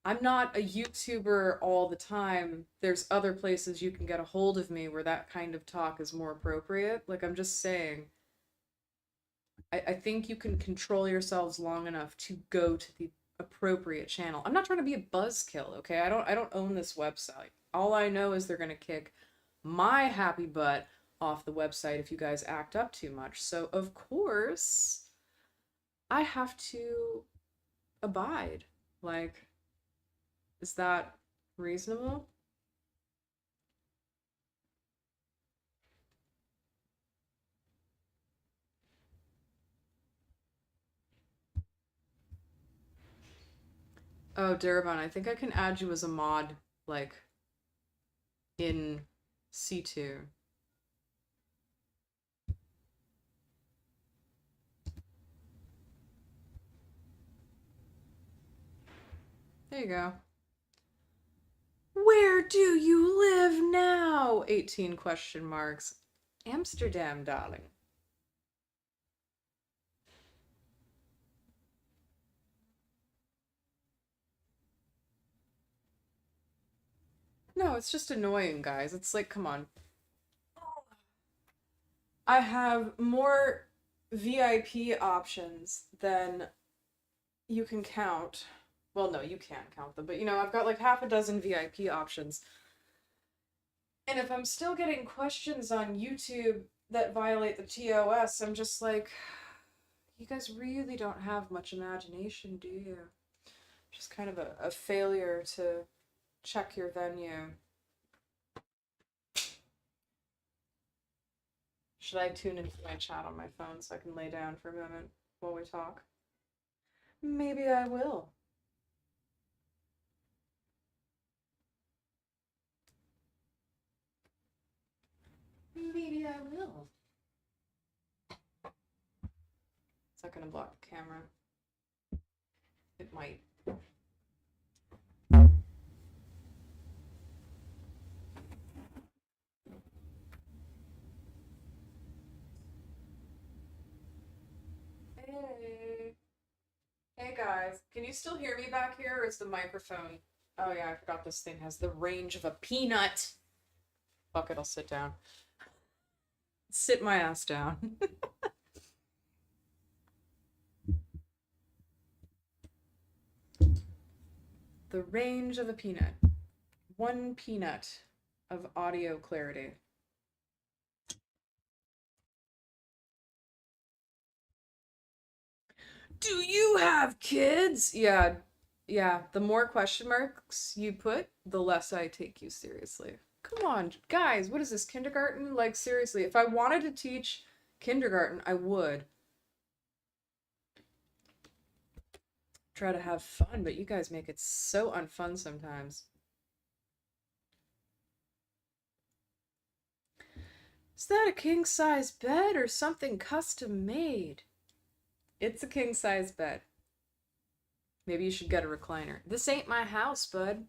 I'm not a YouTuber all the time. There's other places you can get a hold of me where that kind of talk is more appropriate. Like, I'm just saying, I think you can control yourselves long enough to go to the appropriate channel. I'm not trying to be a buzzkill, okay? I don't own this website. All I know is they're gonna kick my happy butt off the website if you guys act up too much. So of course I have to abide. Like, is that reasonable? Oh, Darabon, I think I can add you as a mod, like, in C2. There you go. Where do you live now? 18 question marks. Amsterdam, darling. No, it's just annoying, guys. It's like, come on. I have more VIP options than you can count. Well, no, you can't count them, but you know, I've got like half a dozen VIP options. And if I'm still getting questions on YouTube that violate the TOS, I'm just like, you guys really don't have much imagination, do you? Just kind of a failure to check your venue. Should I tune into my chat on my phone so I can lay down for a moment while we talk? Maybe I will. Maybe I will. Is that gonna block the camera? It might. Hey. Hey guys, can you still hear me back here, or is the microphone? Oh yeah, I forgot this thing has the range of a peanut. Fuck it, I'll sit down. Sit my ass down. The range of a peanut. 1 peanut of audio clarity. Do you have kids? Yeah, the more question marks you put, the less I take you seriously. Come on, guys, what is this, kindergarten? Like, seriously, if I wanted to teach kindergarten, I would. Try to have fun, but you guys make it so unfun sometimes. Is that a king-size bed or something custom made? It's a king-size bed. Maybe you should get a recliner. This ain't my house, bud.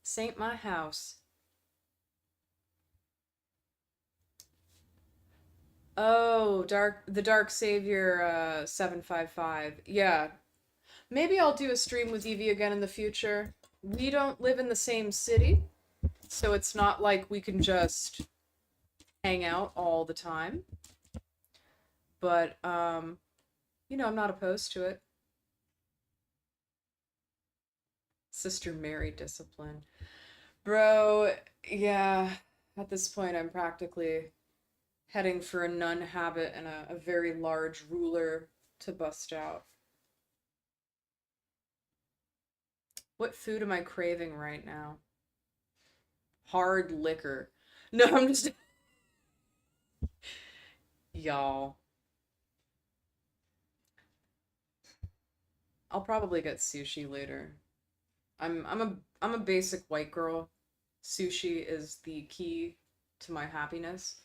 This ain't my house. Oh, the Dark Savior 755. Yeah. Maybe I'll do a stream with Evie again in the future. We don't live in the same city, so it's not like we can just hang out all the time. But I'm not opposed to it. Sister Mary discipline. Bro, yeah. At this point I'm practically heading for a nun habit and a very large ruler to bust out. What food am I craving right now? Hard liquor. No, I'm just y'all. I'll probably get sushi later. I'm a basic white girl. Sushi is the key to my happiness.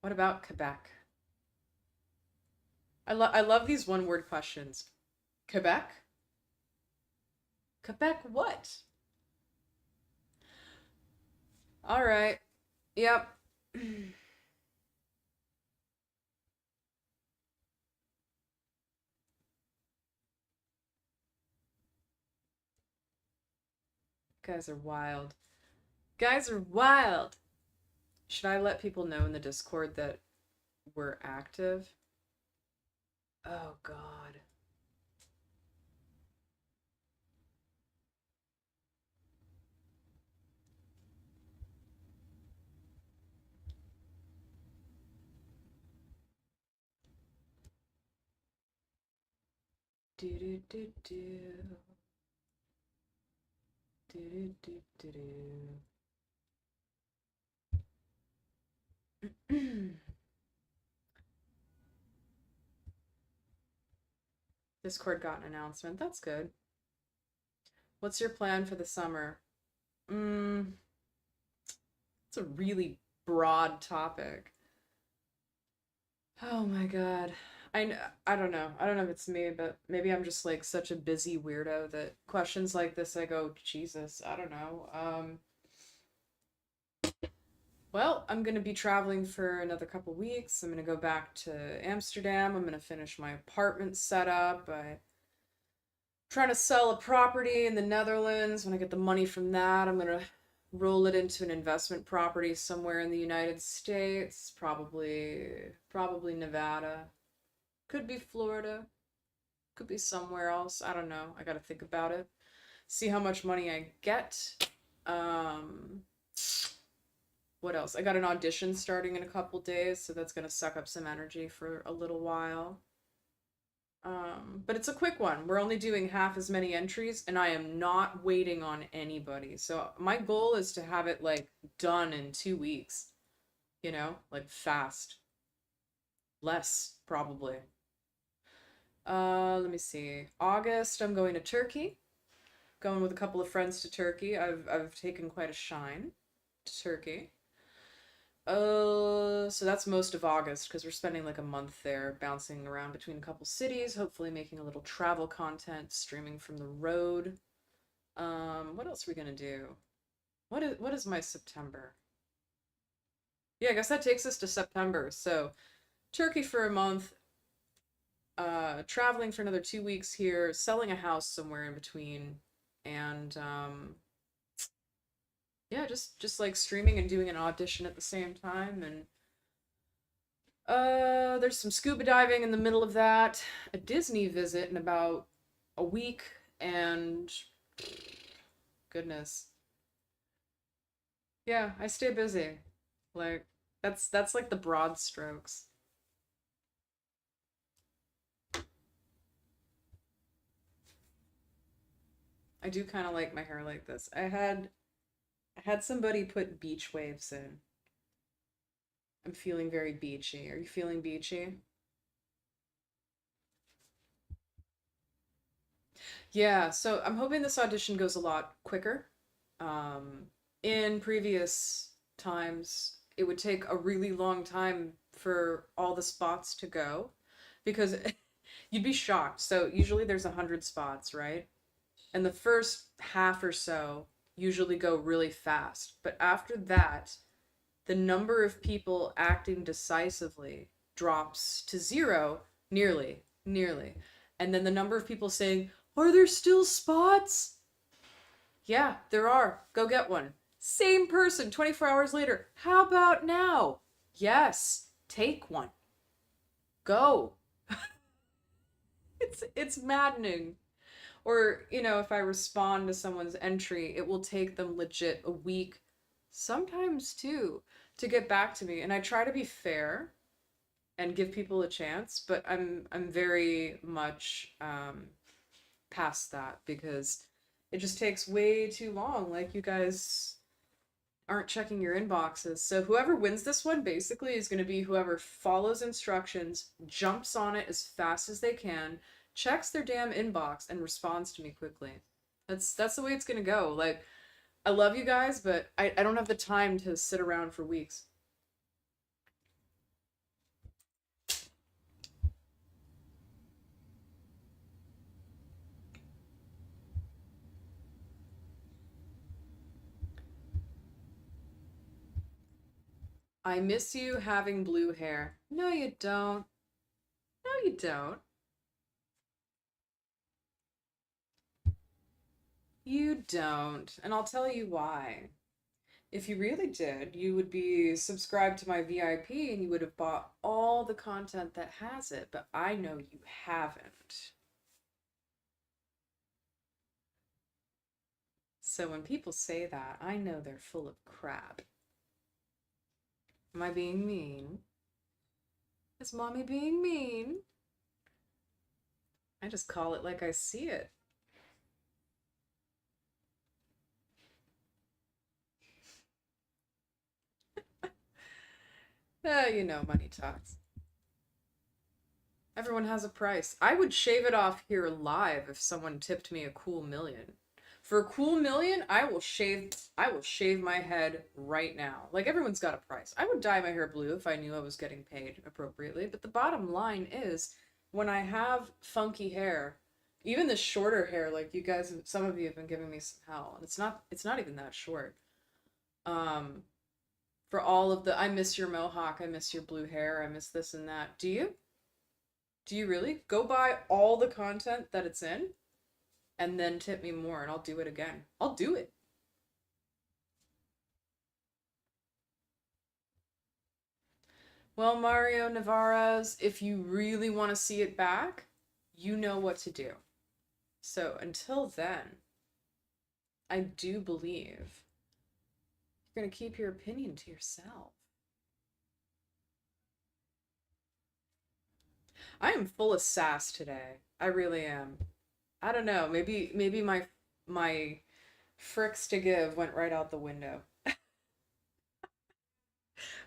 What about Quebec? I love these one word questions. Quebec? Quebec what? All right. Yep. Guys are wild. Guys are wild. Should I let people know in the Discord that we're active? Oh God. Do do do do. Do do do do do. Discord got an announcement. That's good. What's your plan for the summer? Mm, it's a really broad topic. Oh my God. I don't know. I don't know if it's me, but maybe I'm just like such a busy weirdo that questions like this I go, Jesus, I don't know. Well, I'm gonna be traveling for another couple weeks. I'm gonna go back to Amsterdam. I'm gonna finish my apartment setup. I'm trying to sell a property in the Netherlands. When I get the money from that, I'm gonna roll it into an investment property somewhere in the United States, probably Nevada. Could be Florida, could be somewhere else. I don't know. I gotta think about it. See how much money I get. Um, what else? I got an audition starting in a couple days, so that's gonna suck up some energy for a little while. But it's a quick one. We're only doing half as many entries, and I am not waiting on anybody. So my goal is to have it like done in 2 weeks, like fast. Less, probably. Let me see. August, I'm going to Turkey. Going with a couple of friends to Turkey. I've taken quite a shine to Turkey. So that's most of August because we're spending like a month there, bouncing around between a couple cities, hopefully making a little travel content, streaming from the road. What else are we gonna do? What is my September? Yeah, I guess that takes us to September. So Turkey for a month, traveling for another 2 weeks here, selling a house somewhere in between, and yeah, just like streaming and doing an audition at the same time, and there's some scuba diving in the middle of that, a Disney visit in about a week, and goodness. Yeah, I stay busy. Like that's like the broad strokes. I do kind of like my hair like this. I had somebody put beach waves in. I'm feeling very beachy. Are you feeling beachy? Yeah, so I'm hoping this audition goes a lot quicker. Um, in previous times, it would take a really long time for all the spots to go because you'd be shocked. So usually there's 100 spots, right? And the first half or so, usually go really fast. But after that, the number of people acting decisively drops to zero, nearly. And then the number of people saying, "Are there still spots?" Yeah, there are. Go get one. Same person 24 hours later. How about now? Yes, take one. Go. It's maddening. Or, if I respond to someone's entry, it will take them legit a week, sometimes two, to get back to me. And I try to be fair and give people a chance, but I'm very much past that because it just takes way too long. Like, you guys aren't checking your inboxes. So whoever wins this one basically is going to be whoever follows instructions, jumps on it as fast as they can, checks their damn inbox, and responds to me quickly. That's the way it's going to go. Like, I love you guys, but I don't have the time to sit around for weeks. I miss you having blue hair. No, you don't. No, you don't. You don't. And I'll tell you why. If you really did, you would be subscribed to my VIP and you would have bought all the content that has it, but I know you haven't. So when people say that, I know they're full of crap. Am I being mean? Is mommy being mean? I just call it like I see it. Money talks. Everyone has a price. I would shave it off here live if someone tipped me a cool million. For a cool million, I will shave my head right now. Like, everyone's got a price. I would dye my hair blue if I knew I was getting paid appropriately, but the bottom line is when I have funky hair, even the shorter hair, like you guys, some of you have been giving me some hell, and it's not even that short. Um for all of the I miss your mohawk, I miss your blue hair, I miss this and that. Do you? Do you really? Go buy all the content that it's in and then tip me more and I'll do it again. I'll do it. Well, Mario Navarez, if you really want to see it back, you know what to do. So until then, I do believe you're going to keep your opinion to yourself. I am full of sass today. I really am. I don't know. Maybe my fricks to give went right out the window.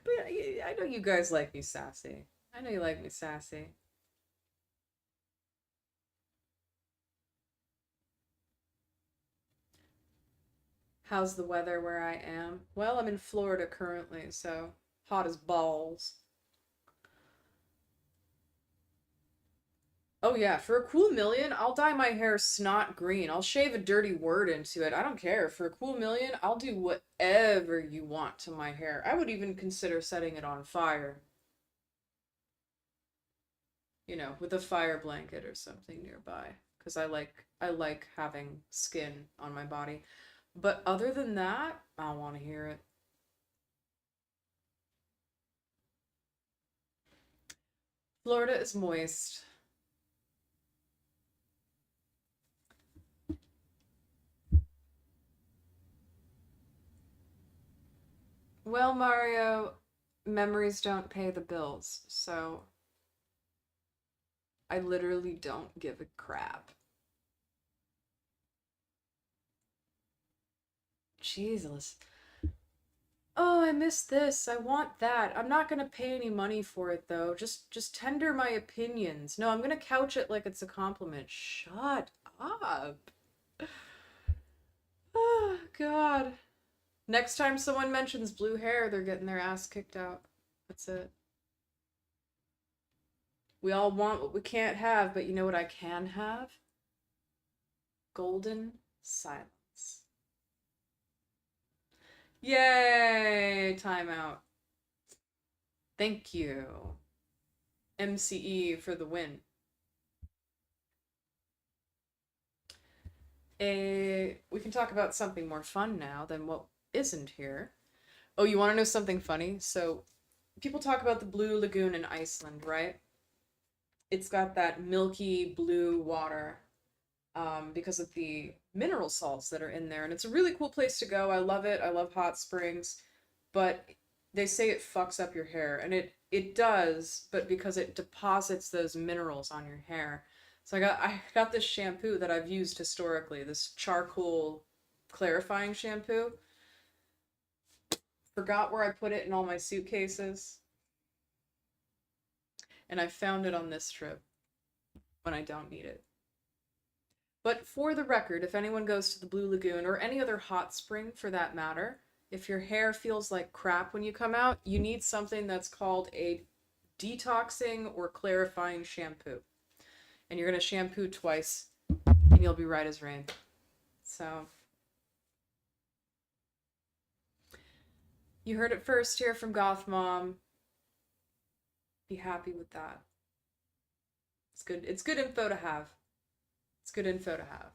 But I know you guys like me sassy. I know you like me sassy. How's the weather where I am? Well, I'm in Florida currently, so hot as balls. Oh yeah, for a cool million, I'll dye my hair snot green. I'll shave a dirty word into it. I don't care. For a cool million, I'll do whatever you want to my hair. I would even consider setting it on fire. With a fire blanket or something nearby. Because I like having skin on my body. But other than that, I don't want to hear it. Florida is moist. Well, Mario, memories don't pay the bills, so I literally don't give a crap. Jesus. Oh, I miss this. I want that. I'm not gonna pay any money for it though. Just tender my opinions. No, I'm gonna couch it like it's a compliment. Shut up. Oh, God. Next time someone mentions blue hair, they're getting their ass kicked out. That's it. We all want what we can't have, but you know what I can have? Golden silence. Yay! Timeout. Thank you. MCE for the win. We can talk about something more fun now than what isn't here. Oh, you want to know something funny? So, people talk about the Blue Lagoon in Iceland, right? It's got that milky blue water because of the mineral salts that are in there. And it's a really cool place to go. I love it. I love hot springs. But they say it fucks up your hair. And it does, but because it deposits those minerals on your hair. So I got this shampoo that I've used historically, this charcoal clarifying shampoo. Forgot where I put it in all my suitcases. And I found it on this trip when I don't need it. But for the record, if anyone goes to the Blue Lagoon or any other hot spring for that matter, if your hair feels like crap when you come out, you need something that's called a detoxing or clarifying shampoo. And you're going to shampoo twice and you'll be right as rain. So, you heard it first here from Goth Mom. Be happy with that. It's good. It's good info to have. It's good info to have.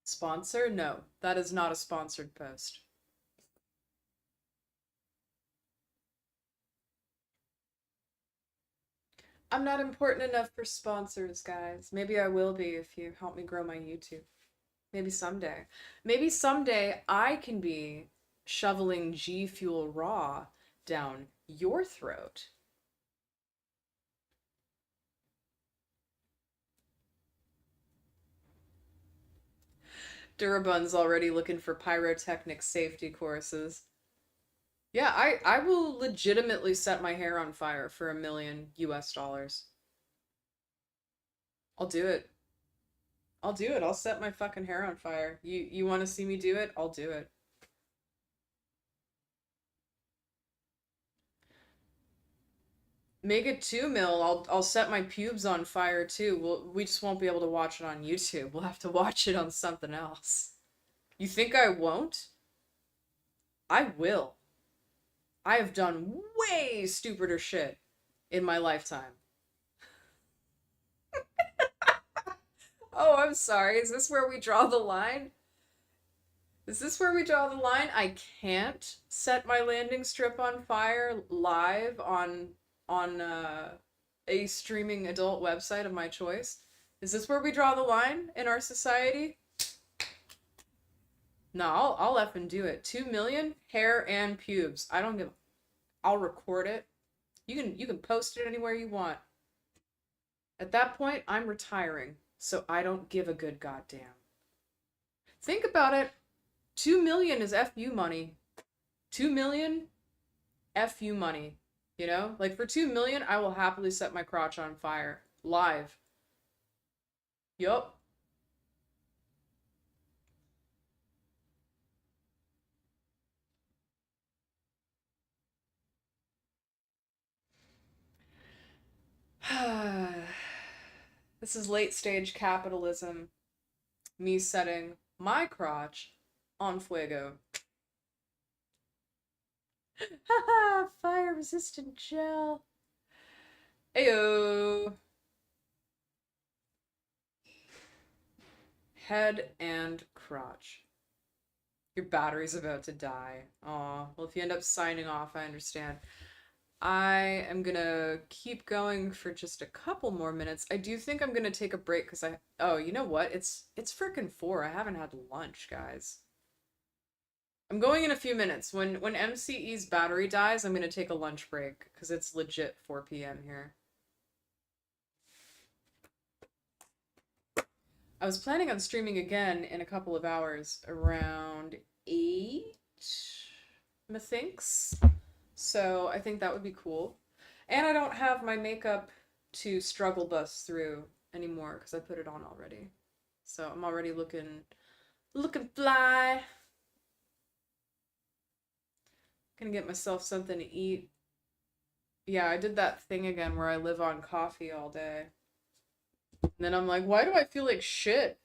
Sponsor? No, that is not a sponsored post. I'm not important enough for sponsors, guys. Maybe I will be if you help me grow my YouTube. Maybe someday. Maybe someday I can be shoveling G Fuel Raw down your throat. Durabun's already looking for pyrotechnic safety courses. Yeah, I will legitimately set my hair on fire for $1 million US. I'll do it. I'll do it. I'll set my fucking hair on fire. You want to see me do it? I'll do it. Make it 2 mil. I'll set my pubes on fire too. We just won't be able to watch it on YouTube. We'll have to watch it on something else. You think I won't? I will. I have done way stupider shit in my lifetime. Oh, I'm sorry. Is this where we draw the line? Is this where we draw the line? I can't set my landing strip on fire live on a streaming adult website of my choice. Is this where we draw the line in our society? No, I'll effing do it. 2 million hair and pubes. I don't give. I'll record it. You can post it anywhere you want. At that point, I'm retiring, so I don't give a good goddamn. Think about it. 2 million is FU money. 2 million FU money. You know? Like for 2 million, I will happily set my crotch on fire. Live. Yup. This is late stage capitalism. Me setting my crotch on fuego. Haha, fire resistant gel. Ayo. Head and crotch. Your battery's about to die. Aw, well, if you end up signing off, I understand. I am gonna keep going for just a couple more minutes. I do think I'm gonna take a break because oh, you know what? It's frickin' 4. I haven't had lunch, guys. I'm going in a few minutes. When MCE's battery dies, I'm gonna take a lunch break because it's legit 4 p.m. here. I was planning on streaming again in a couple of hours around 8, methinks. So I think that would be cool. And I don't have my makeup to struggle bust through anymore because I put it on already. So I'm already looking fly. Gonna get myself something to eat. Yeah, I did that thing again where I live on coffee all day. And then I'm like, why do I feel like shit?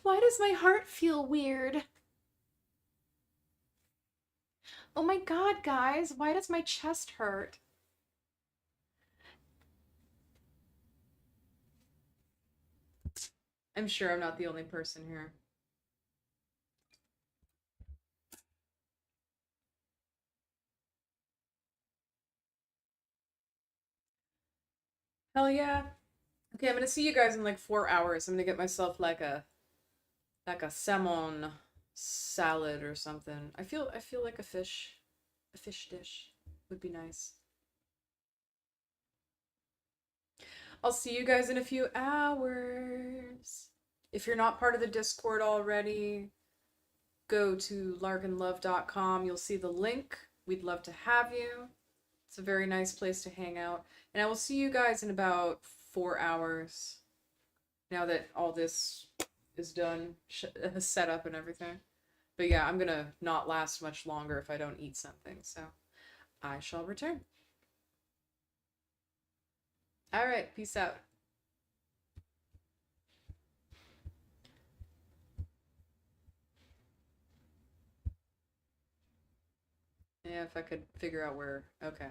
Why does my heart feel weird? Oh my god, guys, why does my chest hurt? I'm sure I'm not the only person here. Hell yeah. Okay, I'm gonna see you guys in like 4 hours. I'm gonna get myself like a salmon salad or something. I feel like a fish dish would be nice. I'll see you guys in a few hours. If you're not part of the Discord already, go to larkinlove.com. You'll see the link. We'd love to have you. It's a very nice place to hang out. And I will see you guys in about 4 hours now that all this is done, set up and everything. But yeah, I'm gonna not last much longer if I don't eat something, so I shall return. Alright, peace out. Yeah, if I could figure out where. Okay.